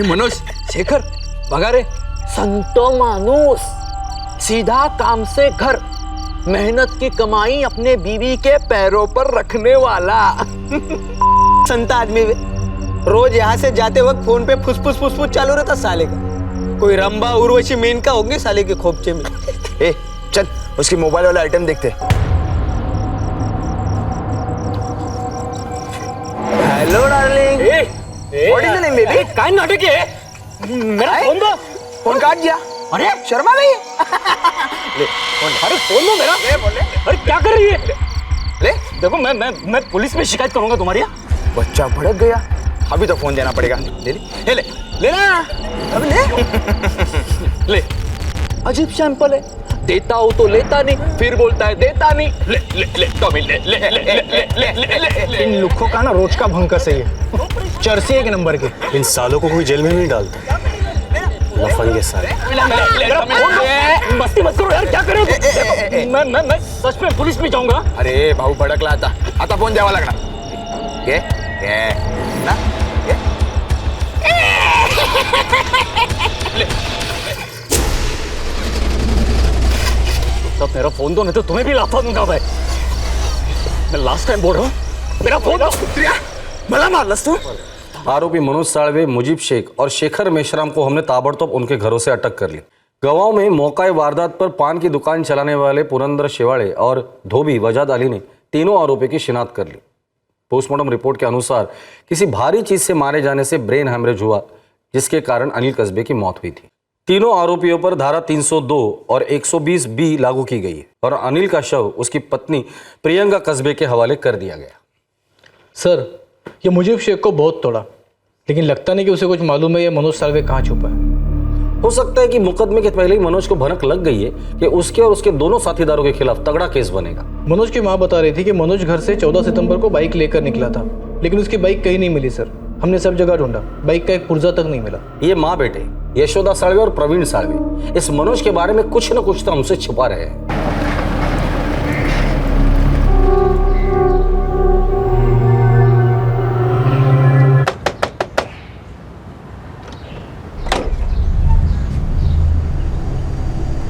Speaker 21: मनोज, शेखर, बघा रे, संत मानुस, सीधा काम से घर, मेहनत की कमाई अपने बीवी के पैरों पर रखने वाला
Speaker 2: संत आदमी। रोज यहाँ से जाते वक्त फोन पे फुसफुस फुसफुस चालू रहता साले का। कोई रंबा उर्वशी मेनका होंगे साले के खोपचे में।
Speaker 17: ए चल, उसकी मोबाइल वाला आइटम देखते।
Speaker 21: Hello darling. What is the name baby? काय नाटक है? मेरा फोन दो।
Speaker 17: फोन काट दिया।
Speaker 21: अरे
Speaker 17: शर्मा नहीं।
Speaker 21: ले फोन। अरे फोन दो मेरा। ले बोल ले। अरे क्या कर रही है? ले देखो, मैं पुलिस में शिकायत करूंगा तुम्हारी।
Speaker 17: बच्चा भड़क गया, अभी तो फोन देना पड़ेगा। ले ले ले ना, अभी ले।
Speaker 21: ले, अजीब सैंपल है, देता हो तो लेता नहीं, फिर बोलता है देता नहीं। ले ले ले टॉमी, ले ले ले ले ले ले ले।
Speaker 10: इन लुक्खों का ना रोज का भंका सही है, चर्सी 1 नंबर के। इन सालों को कोई जेल में नहीं डालता, लफंगे साले।
Speaker 21: मस्ती मत करो यार, क्या करोगे? मैं सच में पुलिस में जाऊंगा।
Speaker 17: अरे भाऊ भड़कला आता फोन द्यावा लागणार। ये ना ये
Speaker 21: तो मेरा फोन दो, नहीं तो तुम्हें भी लाफा दूंगा मैं लास्ट टाइम बोल रहा हूँ, मेरा फोन दो।
Speaker 17: भला मारलस तू।
Speaker 8: आरोपी मनोज साल्वे, मुजीब शेख और शेखर मेश्राम को हमने ताबड़तोड़ उनके घरों से अटक कर ली। गवाहों में मौका वारदात पर पान की दुकान चलाने वाले पुरंदर शेवाड़े और धोबी वजाद अली ने तीनों आरोपियों की शिनाख्त कर ली। पोस्टमार्टम रिपोर्ट के अनुसार किसी भारी चीज से मारे जाने से ब्रेन हैमरेज हुआ, जिसके कारण अनिल कस्बे की मौत हुई थी। तीनों आरोपियों पर धारा 302 और 120 बी लागू की गई है और अनिल का शव उसकी पत्नी प्रियंका कस्बे के हवाले कर दिया गया।
Speaker 9: सर, ये मुजीब शेख को बहुत तोड़ा, लेकिन लगता नहीं कि उसे कुछ मालूम है ये मनोज साल्वे कहाँ छुपा है।
Speaker 8: हो सकता है कि मुकदमे के पहले ही मनोज को भनक लग गई है कि उसके और उसके दोनों साथीदारों के खिलाफ तगड़ा केस बनेगा।
Speaker 9: मनोज की मां बता रही थी कि मनोज घर से 14 सितंबर को बाइक लेकर निकला था, लेकिन उसकी बाइक कहीं नहीं मिली सर। हमने सब जगह ढूंढा, बाइक का एक पुर्जा तक नहीं मिला।
Speaker 8: ये माँ बेटे यशोदा साल्वे और प्रवीण साल्वे इस मनोज के बारे में कुछ न कुछ तो हमसे छुपा रहे हैं।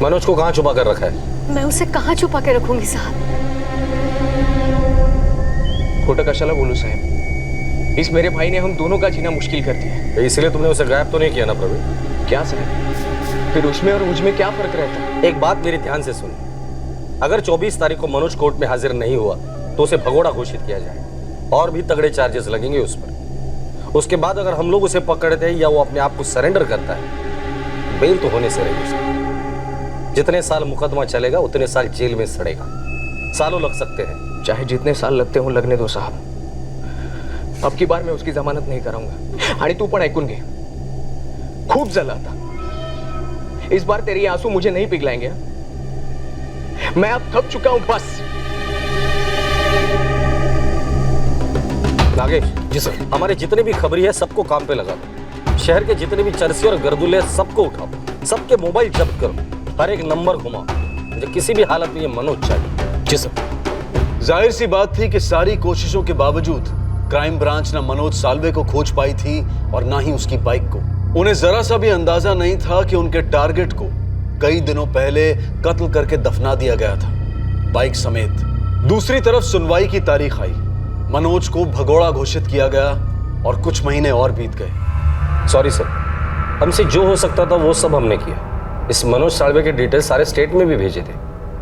Speaker 8: मनोज को कहाँ छुपा कर रखा है?
Speaker 19: मैं उसे कहाँ छुपा के रखूंगी साहब?
Speaker 21: खोटा कशाला बोलू साहब, इस मेरे भाई ने हम दोनों का जीना मुश्किल कर दिया।
Speaker 8: इसलिए तुमने उसे गायब तो नहीं किया ना प्रवीण?
Speaker 21: क्या साहब, फिर उसमें और मुझ में क्या फर्क रहता है?
Speaker 8: एक बात मेरी ध्यान से सुनो, अगर 24 तारीख को मनोज कोर्ट में हाजिर नहीं हुआ तो उसे भगोड़ा घोषित किया जाए और भी तगड़े चार्जेस लगेंगे उस पर। उसके बाद अगर हम लोग उसे पकड़ते हैं या वो अपने आप को सरेंडर करता है, बेल तो होने से रहेगी उसकी। जितने साल मुकदमा चलेगा उतने साल जेल में सड़ेगा, सालों लग सकते हैं।
Speaker 21: चाहे जितने साल लगते हो लगने दो साहब, अब की बार मैं उसकी जमानत नहीं कराऊंगा। आणि तू पण ऐकून घे, खूप झालं आता। इस बार तेरे ये आंसू मुझे नहीं पिघलाएंगे। मैं अब थक चुका हूं, बस।
Speaker 8: नागेश जी सर, हमारे जितने भी खबरी है सबको काम पे लगा दो। शहर के जितने भी चरसी और गर्दुले सबको उठाओ, सबके मोबाइल जब्त करो, हर एक नंबर घुमाओ। मुझे किसी भी हालत में ये मनोज चाहिए।
Speaker 14: जी सर। जाहिर सी बात थी कि सारी कोशिशों के बावजूद क्राइम ब्रांच ना मनोज साल्वे को खोज पाई थी और ना ही उसकी बाइक को। उन्हें जरा सा भी अंदाजा नहीं था कि उनके टारगेट को कई दिनों पहले कत्ल करके दफना दिया गया था, बाइक समेत। दूसरी तरफ सुनवाई की तारीख आई, मनोज को भगोड़ा घोषित किया गया और कुछ महीने और बीत गए।
Speaker 8: सॉरी सर, हमसे जो हो सकता था वो सब हमने किया। इस मनोज साल्वे के डिटेल्स सारे स्टेट में भी भेजे थे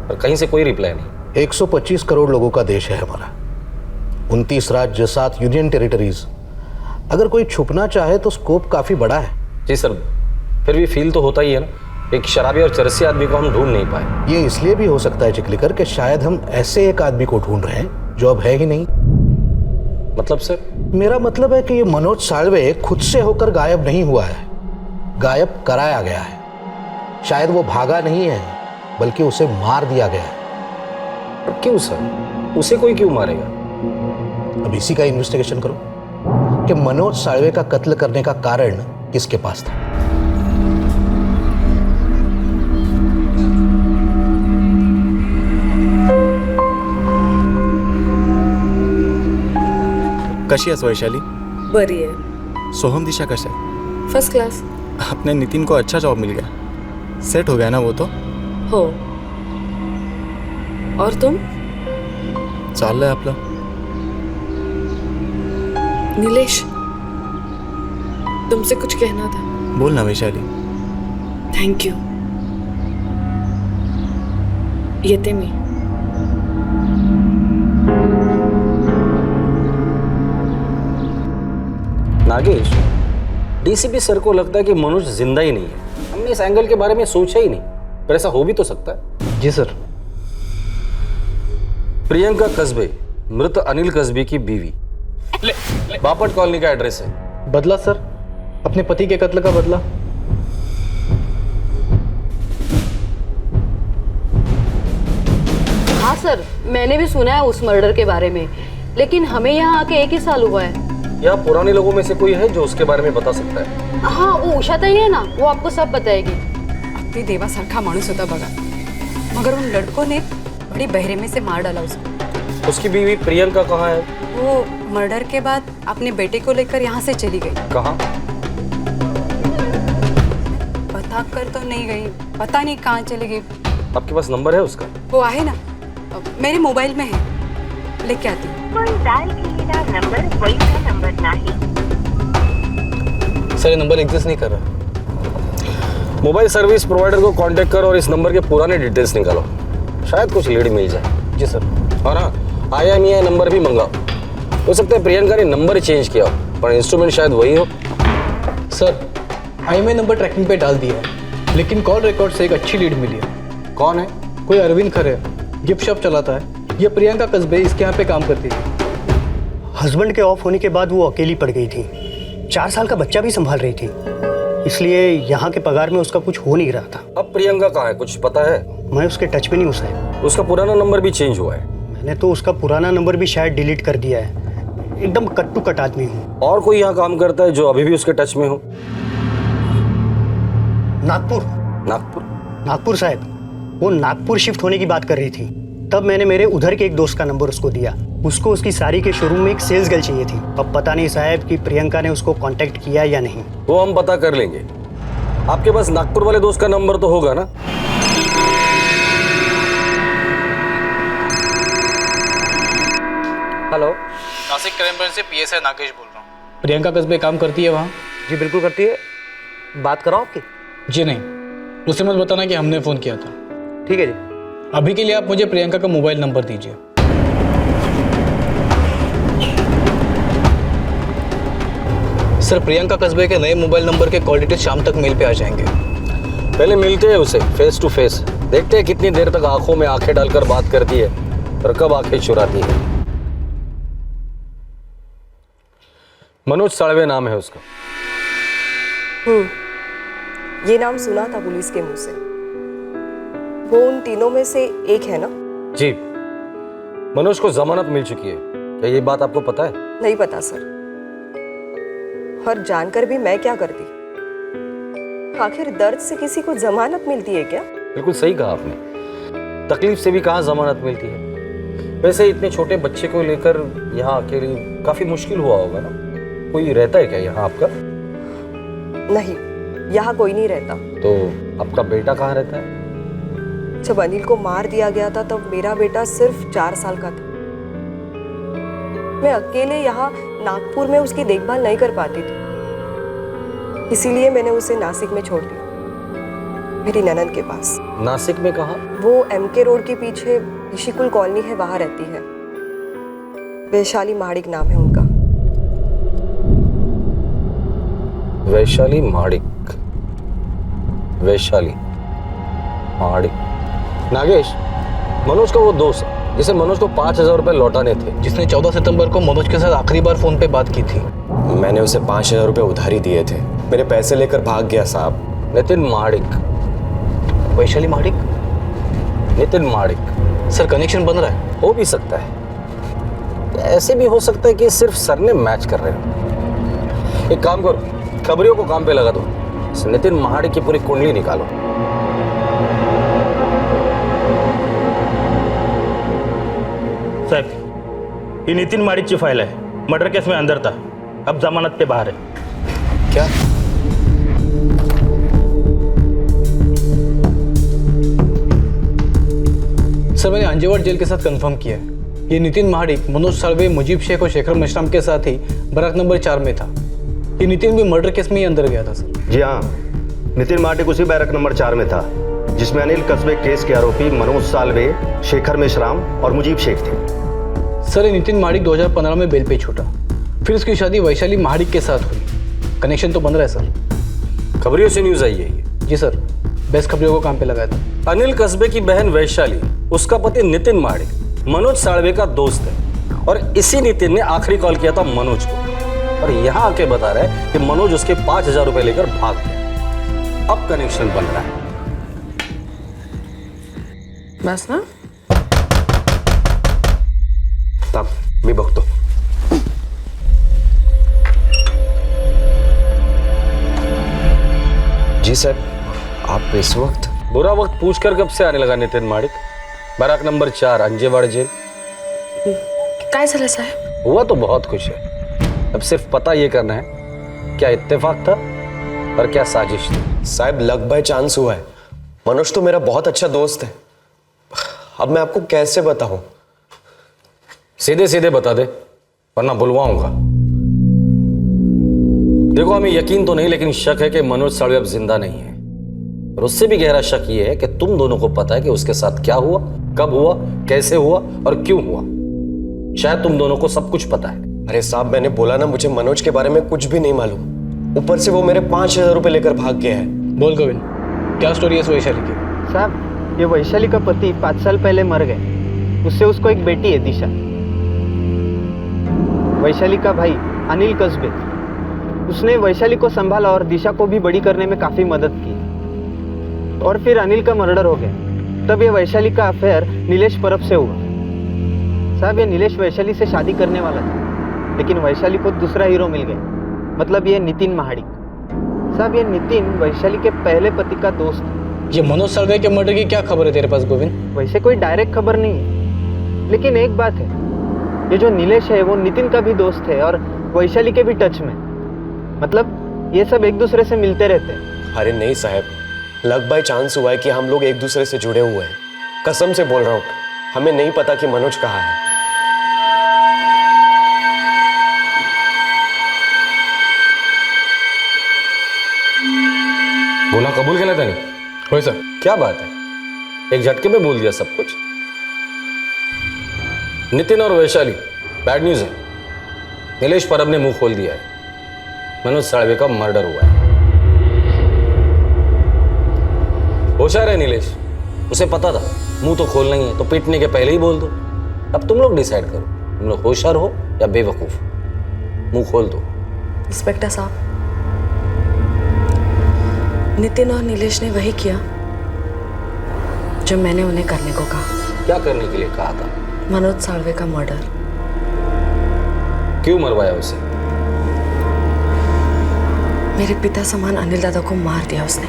Speaker 8: पर कहीं से कोई रिप्लाई नहीं।
Speaker 22: 125 करोड़ लोगों का देश है हमारा, 29 राज्य, 7 यूनियन टेरिटरीज। अगर कोई छुपना चाहे तो स्कोप काफी बड़ा है।
Speaker 8: जी सर, फिर भी फील तो होता ही है ना, एक शराबी और चरसी आदमी को हम ढूंढ नहीं पाए।
Speaker 22: ये इसलिए भी हो सकता है चिकलिकर कि शायद हम ऐसे एक आदमी को ढूंढ रहे हैं जो अब है ही नहीं।
Speaker 8: मतलब सर?
Speaker 22: मेरा मतलब है कि ये मनोज साल्वे खुद से होकर गायब नहीं हुआ है, गायब कराया गया है। शायद वो भागा नहीं है बल्कि उसे मार दिया गया है।
Speaker 8: पर क्यों सर? उसे कोई क्यों मारेगा?
Speaker 22: अब इसी का इन्वेस्टिगेशन करो कि मनोज साल्वे का कत्ल करने का कारण किसके पास था।
Speaker 17: कशी आहेस वैशाली?
Speaker 19: बरी आहे।
Speaker 17: सोहम दिशा कशा आहे?
Speaker 19: First class.
Speaker 17: अपने नितिन को अच्छा जॉब मिल गया, सेट हो गया ना वो तो?
Speaker 19: हो। और तुम?
Speaker 17: चाललंय आपलं।
Speaker 19: नीलेश, तुमसे कुछ कहना था।
Speaker 17: बोल ना वैशाली।
Speaker 19: Thank you. येते मी।
Speaker 8: नागेश, डीसीपी सर को लगता है कि मनोज जिंदा ही नहीं है। हमने इस एंगल के बारे में सोचा ही नहीं, पर ऐसा हो भी तो सकता है।
Speaker 22: जी सर।
Speaker 8: प्रियंका कस्बे मृत अनिल कस्बे की बीवी, बापट कॉलोनी का एड्रेस है।
Speaker 9: बदला सर, अपने पति के कत्ल का बदला।
Speaker 5: हाँ सर, मैंने भी सुना है उस मर्डर के बारे में, लेकिन हमें यहाँ आके 1 ही साल हुआ है।
Speaker 8: या पुराने लोगों में से कोई है जो उसके बारे में बता सकता है?
Speaker 5: हाँ, वो उषा ताई है ना, वो आपको सब बताएगी।
Speaker 7: अगदी देवासारखा माणूस होता बघा, मगर उन लड़कों ने बड़ी बहरेमे से मार डाला उसको।
Speaker 8: उसकी बीवी प्रियंका कहाँ है?
Speaker 7: वो मर्डर के बाद अपने बेटे को लेकर यहाँ से चली गई।
Speaker 8: कहाँ?
Speaker 7: बता कर तो नहीं गई, पता नहीं कहाँ चली गई।
Speaker 8: आपके पास नंबर है उसका?
Speaker 7: वो आहे ना, मेरे मोबाइल में है, लेके आती हूँ।
Speaker 9: सर ये नंबर एग्जिस्ट नहीं कर रहा।
Speaker 8: मोबाइल सर्विस प्रोवाइडर को कांटेक्ट करो और इस नंबर के पुराने डिटेल्स निकालो, शायद कुछ लीड मिल जाए।
Speaker 9: जी सर।
Speaker 8: और हाँ, IMEI नंबर भी मंगाओ। हो सकता है प्रियंका ने नंबर चेंज किया हो, पर इंस्ट्रूमेंट शायद वही हो।
Speaker 9: सर IMEI नंबर ट्रैकिंग पे डाल दिया है, लेकिन कॉल रिकॉर्ड से एक अच्छी लीड मिली है।
Speaker 8: कौन है?
Speaker 9: कोई अरविंद खरे, गिफ्ट शॉप चलाता है। ये प्रियंका कस्बे इसके यहाँ पे काम करती थी।
Speaker 6: हस्बैंड के ऑफ होने के बाद वो अकेली पड़ गई थी, 4 साल का बच्चा भी संभाल रही थी, इसलिए यहाँ के पगार में उसका कुछ हो नहीं रहा था।
Speaker 8: अब प्रियंका कहाँ है, कुछ पता है?
Speaker 6: मैं उसके टच में नहीं हूँ साहब।
Speaker 8: उसका पुराना नंबर भी चेंज हुआ है।
Speaker 6: मैंने तो उसका पुराना नंबर भी शायद डिलीट कर दिया है। एकदम कट टू कट आदमी हूँ।
Speaker 8: और कोई यहाँ काम करता है जो अभी भी उसके टच में हो?
Speaker 6: नागपुर।
Speaker 8: नागपुर?
Speaker 6: नागपुर साहब, वो नागपुर शिफ्ट होने की बात कर रही थी, तब मैंने मेरे उधर के एक दोस्त का नंबर उसको दिया। उसको उसकी साड़ी के शोरूम में एक सेल्स गर्ल चाहिए थी। अब पता नहीं साहब कि प्रियंका ने उसको कांटेक्ट किया या नहीं।
Speaker 8: वो हम पता कर लेंगे। आपके पास नागपुर वाले दोस्त का नंबर तो होगा ना?
Speaker 3: हेलो,
Speaker 9: नासिक क्राइम ब्रांच से पीएसआई नागेश बोल रहा हूँ। प्रियंका कस्बे काम करती है वहाँ?
Speaker 2: जी बिल्कुल करती है। बात कराओ आपकी?
Speaker 9: जी नहीं, उसे मत बताना कि हमने फ़ोन किया था।
Speaker 2: ठीक है जी।
Speaker 9: अभी के लिए आप मुझे प्रियंका का मोबाइल नंबर दीजिए। सर, प्रियंका कस्बे के नए मोबाइल नंबर के कॉल डिटेल्स शाम तक मेल पे आ जाएंगे।
Speaker 8: पहले मिलते हैं उसे फेस टू फेस, देखते हैं कितनी देर तक आंखों में आंखें डालकर बात करती है और कब आंखें चुराती है। मनोज साळवे नाम है उसका।
Speaker 11: ये नाम सुना था पुलिस के मुंह से। वो उन तीनों में से एक है ना?
Speaker 8: जी, मनोज को जमानत मिल चुकी है। क्या ये बात आपको पता है?
Speaker 11: नहीं पता सर, और जानकर भी मैं क्या करती। आखिर दर्द से किसी को जमानत मिलती है क्या?
Speaker 8: बिल्कुल सही कहा आपने, तकलीफ से भी कहाँ जमानत मिलती है। वैसे इतने छोटे बच्चे को लेकर यहाँ अकेली काफी मुश्किल हुआ होगा ना? कोई रहता है क्या यहाँ आपका?
Speaker 11: नहीं, यहाँ कोई नहीं रहता।
Speaker 8: तो आपका बेटा कहाँ रहता है?
Speaker 11: जब अनिल को मार दिया गया था तब मेरा बेटा सिर्फ 4 साल का था। मैं अकेले यहाँ नागपुर में उसकी देखभाल नहीं कर पाती थी, इसीलिए मैंने उसे नासिक में छोड़ दिया, मेरी ननद के पास।
Speaker 8: नासिक में कहाँ?
Speaker 11: वो MK रोड के पीछे ऋषिकुल कॉलोनी है, वहां रहती है। वैशाली महाडिक नाम है उनका।
Speaker 8: वैशाली महाडिक, वैशाली महाडिक। नागेश, मनोज का वो दोस्त जिसे मनोज को 5,000 रुपए लौटाने थे,
Speaker 9: जिसने 14 सितंबर को मनोज के साथ आखिरी बार फोन पे बात की थी।
Speaker 18: मैंने उसे 5,000 रुपए उधारी दिए थे, मेरे पैसे लेकर भाग गया साहब।
Speaker 8: नितिन महाडिक।
Speaker 9: वैशाली महाडिक?
Speaker 8: नितिन महाडिक।
Speaker 9: सर, कनेक्शन बन रहा है?
Speaker 8: हो भी सकता है, ऐसे भी हो सकता है कि सिर्फ सर ने मैच कर रहे हो। एक काम करो, खबरियों को काम पे लगा दो, नितिन महाडिक की पूरी कुंडली निकालो।
Speaker 16: साहब, ये नितिन माडिक की फाइल है। मर्डर केस में अंदर था, अब जमानत पे बाहर है।
Speaker 9: क्या? सर, मैंने अंजेवाड़ जेल के साथ कंफर्म किया है। ये नितिन महाडिक मनोज साळवे, मुजीब शेख और शेखर मेश्राम के साथ ही बराक नंबर 4 में था। ये नितिन भी मर्डर केस में ही अंदर गया था सर।
Speaker 22: जी हाँ, नितिन माडिक उसी बैरक नंबर 4 में था जिसमें अनिल कस्बे केस के आरोपी मनोज साळवे, शेखर मेश्राम और मुजीब शेख थे।
Speaker 9: सर, ये नितिन माडिक 2015 में बेल पे छूटा, फिर उसकी शादी वैशाली महाडिक के साथ हुई। कनेक्शन तो बन रहा है सर।
Speaker 8: खबरियों से न्यूज आई है ये?
Speaker 9: जी सर, बेस्ट खबरियों को काम पे लगाया था।
Speaker 8: अनिल कस्बे की बहन वैशाली, उसका पति नितिन महाडिक मनोज साळवे का दोस्त है, और इसी नितिन ने आखिरी कॉल किया था मनोज को, और यहाँ आके बता रहा है कि मनोज उसके 5,000 रुपए लेकर भाग गया। अब कनेक्शन बन रहा है।
Speaker 7: बस ना?
Speaker 8: तब मी बघतो।
Speaker 18: जी सर, आप इस वक्त?
Speaker 8: बुरा वक्त पूछकर कब से आने लगा Nitin Mahadik? Barrack number 4 Anjewad jail.
Speaker 19: काय झालं साहेब?
Speaker 8: हुआ तो बहुत कुछ है, अब सिर्फ पता ये करना है क्या इत्तेफाक था और क्या साजिश थी।
Speaker 18: साहब, लक बाय चांस हुआ है। मनोज तो मेरा बहुत अच्छा दोस्त है, अब मैं आपको कैसे बताऊं?
Speaker 8: सीधे सीधे बता दे, वरना बुलवाऊंगा। देखो, हमें यकीन तो नहीं, लेकिन शक है कि मनोज साळवे अब जिंदा नहीं है, और उससे भी गहरा शक ये है कि तुम दोनों को पता है कि उसके साथ क्या हुआ, कब हुआ, कैसे हुआ और क्यों हुआ। शायद तुम दोनों को सब कुछ पता है।
Speaker 18: अरे साहब, मैंने बोला ना, मुझे मनोज के बारे में कुछ भी नहीं मालूम। ऊपर से वो मेरे 5,000 रुपए लेकर भाग गया है।
Speaker 9: बोल गोविंद, क्या स्टोरी है वैशाली की?
Speaker 2: साहब, ये वैशाली का पति 5 साल पहले मर गए। उससे उसको एक बेटी है दिशा। वैशाली का भाई अनिल कस्बे, उसने वैशाली को संभाला और दिशा को भी बड़ी करने में काफी मदद की। और फिर अनिल का मर्डर हो गया, तब ये वैशाली का अफेयर नीलेश परब से हुआ। साहब, ये नीलेश वैशाली से शादी करने वाला था, लेकिन वैशाली को दूसरा हीरो मिल गया, मतलब ये नितिन महाडिक। साहब, ये नितिन वैशाली के पहले पति का दोस्त है।
Speaker 9: ये मनोज साळवे के मर्डर की क्या खबर है तेरे पास गोविंद?
Speaker 2: वैसे कोई डायरेक्ट खबर नहीं है, लेकिन एक बात है, ये जो नीलेश है वो नितिन का भी दोस्त है और वैशाली के भी टच में, मतलब ये सब एक दूसरे से मिलते रहते हैं।
Speaker 18: अरे नहीं साहब, लक बाय चांस हुआ है कि हम लोग एक दूसरे से जुड़े हुए हैं। कसम से बोल रहा हूँ, हमें नहीं पता कि मनोज कहाँ है।
Speaker 8: बोला कबूल केला त्याने?
Speaker 9: होय सर.
Speaker 8: क्या बात है, एक झटके में बोल दिया सब कुछ. नितिन और वैशाली, बैड न्यूज है. नीलेश परब ने मुंह खोल दिया है. मनोज साळवे का मर्डर हुआ है. होशियार है नीलेश, उसे पता था मुंह तो खोलना ही है, तो पीटने के पहले ही बोल दो. अब तुम लोग डिसाइड करो, तुम लोग होशियार हो या बेवकूफ. मुंह खोल दो.
Speaker 5: इंस्पेक्टर साहब, नितिन और नीलेश ने वही किया जो मैंने उन्हें करने को कहा.
Speaker 8: क्या करने के लिए कहा था?
Speaker 5: मनोज साळवे का मर्डर.
Speaker 8: क्यों मरवाया उसे?
Speaker 5: मेरे पिता समान अनिल दादा को मार दिया उसने.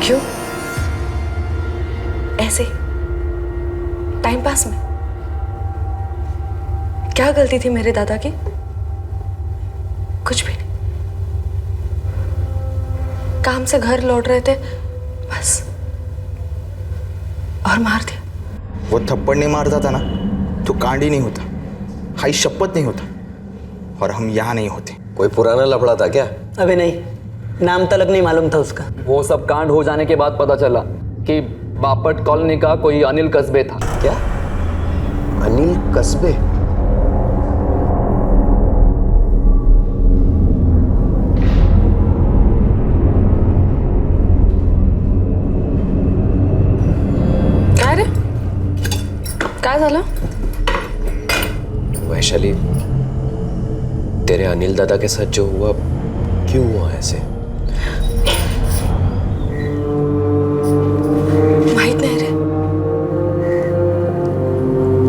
Speaker 5: क्यों? ऐसे टाइम पास में. क्या गलती थी मेरे दादा की? कुछ भी नहीं. काम से घर लौट रहे थे बस, और मार दिया.
Speaker 17: वो थप्पड़ नहीं मारता था ना तो कांड ही नहीं होता, हाई शपथ नहीं होता, और हम यहाँ नहीं होते.
Speaker 18: कोई पुराना लफड़ा था क्या?
Speaker 1: अबे नहीं, नाम तलक नहीं मालूम था उसका.
Speaker 15: वो सब कांड हो जाने के बाद पता चला कि बापट कॉलोनी का कोई अनिल कस्बे था.
Speaker 18: क्या? अनिल कस्बे?
Speaker 5: काय रे? काय झालं?
Speaker 18: वैशाली, तेरे अनिल दादा के साथ जो हुआ, क्यों हुआ ऐसे?
Speaker 5: माहित नहीं रे.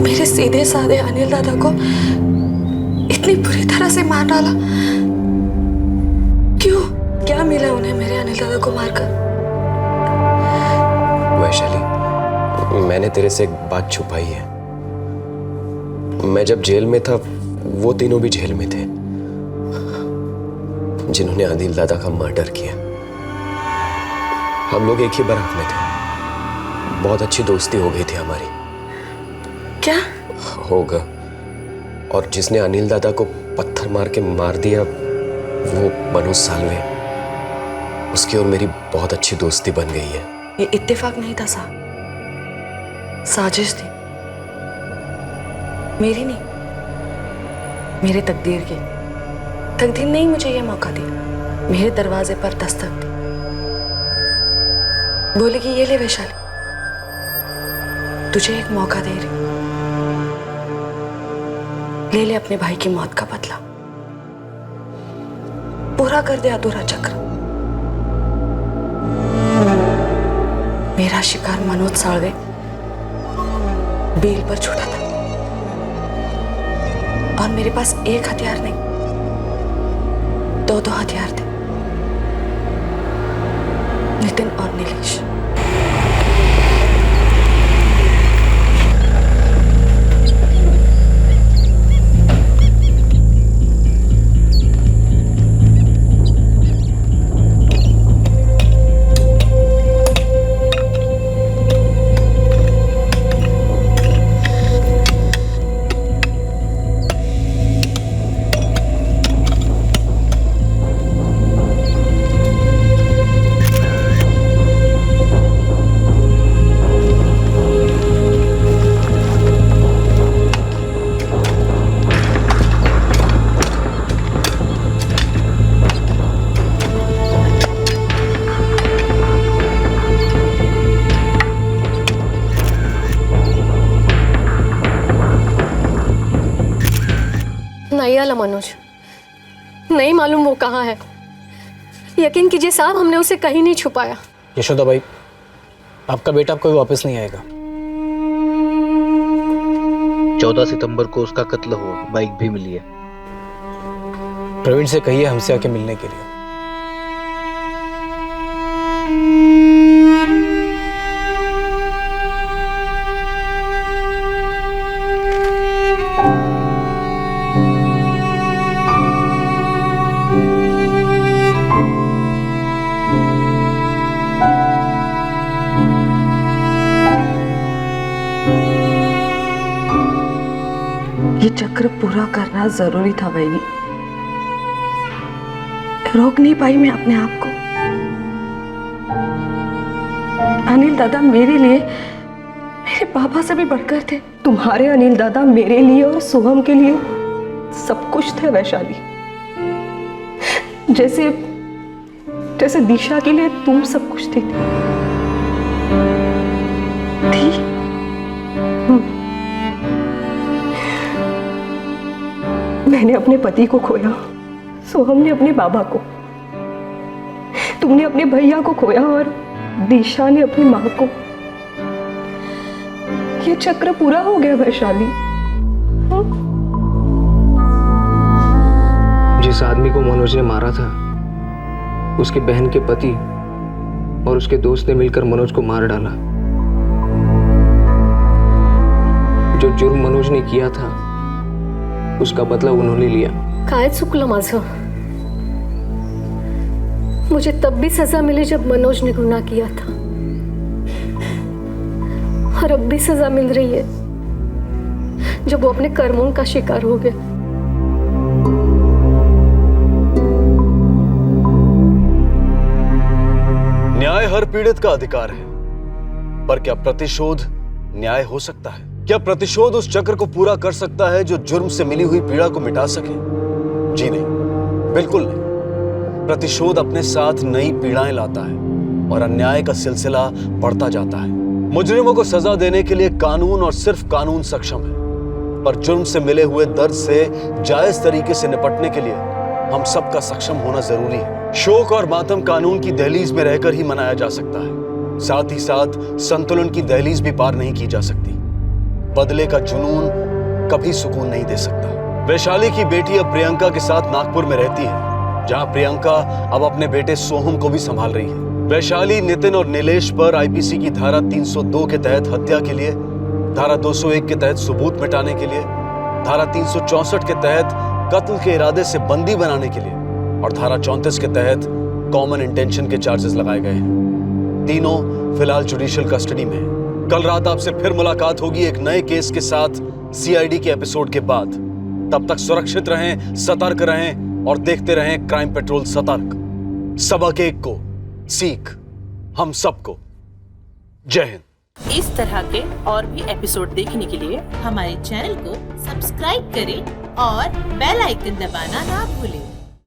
Speaker 5: मेरे सीधे साधे अनिल दादा को इतनी बुरी तरह से मार डाला. क्यों? क्या मिला उन्हें मेरे अनिल दादा को मारकर?
Speaker 18: वैशाली, मैंने तेरे से एक बात छुपाई है. मैं जब जेल में था, वो तीनों भी जेल में थे जिन्होंने अनिल दादा का मर्डर किया. हम लोग एक ही बारात में थे. बहुत अच्छी दोस्ती हो गई थी हमारी.
Speaker 5: क्या?
Speaker 18: होगा. और जिसने अनिल दादा को पत्थर मार के मार दिया, वो मनोज सालवे. उसकी और मेरी बहुत अच्छी दोस्ती बन गई है.
Speaker 5: ये इत्तेफाक नहीं था साहब, साजिश थी. मेरी नहीं, मेरे तकदीर की. तकदीर ने ही मुझे यह मौका दिया. मेरे दरवाजे पर दस्तक दी. बोली कि ये ले वैशाली, तुझे एक मौका दे रही, ले ले अपने भाई की मौत का बदला, पूरा कर दे अधूरा चक्र. मेरा शिकार मनोज साळवे बेल पर छूटा था, और मेरे पास एक हथियार नहीं, दो हथियार थे. नितिन और नीलेश.
Speaker 19: नहीं आला मनोज, नहीं मालूम वो कहाँ है. यकीन कीजिए साहब, हमने उसे कहीं नहीं छुपाया.
Speaker 9: यशोदा भाई, आपका बेटा अब कभी वापस नहीं आएगा.
Speaker 23: 14 सितंबर को उसका कत्ल हुआ, बाइक भी मिली है.
Speaker 9: प्रवीण से कहिए हमसे आके मिलने के लिए.
Speaker 5: ये चक्र पूरा करना जरूरी था वैनी. रोक नहीं पाई मैं अपने आप को.
Speaker 11: अनिल दादा मेरे लिए मेरे पापा से भी बढ़कर थे। तुम्हारे अनिल दादा मेरे लिए और सोहम के लिए सब कुछ थे वैशाली। जैसे जैसे दिशा के लिए तुम सब कुछ थी। मैंने अपने पति को खोया, सोहम ने अपने बाबा को, तुमने अपने भैया को खोया और दिशा ने अपनी माँ को। ये चक्र पूरा हो गया वैशाली।
Speaker 21: जिस आदमी को मनोज ने मारा था, उसकी बहन के पति और उसके दोस्त ने मिलकर मनोज को मार डाला। जो जुर्म मनोज ने किया था उसका बदला उन्होंने लिया।
Speaker 19: काय चुकलं माझं? मुझे तब भी सजा मिली जब मनोज ने गुनाह किया था, और अब भी सजा मिल रही है जब वो अपने कर्मों का शिकार हो गया।
Speaker 14: न्याय हर पीड़ित का अधिकार है, पर क्या प्रतिशोध न्याय हो सकता है? क्या प्रतिशोध उस चक्र को पूरा कर सकता है जो जुर्म से मिली हुई पीड़ा को मिटा सके? जी नहीं, बिल्कुल नहीं। प्रतिशोध अपने साथ नई पीड़ाएं लाता है और अन्याय का सिलसिला बढ़ता जाता है। मुजरिमों को सजा देने के लिए कानून और सिर्फ कानून सक्षम है, पर जुर्म से मिले हुए दर्द से जायज तरीके से निपटने के लिए हम सबका सक्षम होना जरूरी है। शोक और मातम कानून की दहलीज में रहकर ही मनाया जा सकता है, साथ ही साथ संतुलन की दहलीज भी पार नहीं की जा सकती। बदले का जुनून कभी सुकून नहीं दे सकता। वैशाली की बेटी अब प्रियंका के साथ नागपुर में रहती है, जहां प्रियंका अब अपने बेटे सोहम को भी संभाल रही है। वैशाली नितिन और नीलेश पर आईपीसी की धारा 302 के तहत हत्या के लिए, धारा 201 के तहत सबूत मिटाने के लिए, धारा 364 के तहत कत्ल के इरादे से बंदी बनाने के लिए और धारा 34 के तहत कॉमन इंटेंशन के चार्जेस लगाए गए हैं। तीनों फिलहाल जुडिशियल कस्टडी में हैं। कल रात आपसे फिर मुलाकात होगी एक नए केस के साथ सीआईडी के एपिसोड के बाद। तब तक सुरक्षित रहें, सतर्क रहें और देखते रहें क्राइम पेट्रोल सतर्क। सबक एक को सीख हम सबको। जय हिंद।
Speaker 4: इस तरह के और भी एपिसोड देखने के लिए हमारे चैनल को सब्सक्राइब करें और बेल आइकन दबाना ना भूलें।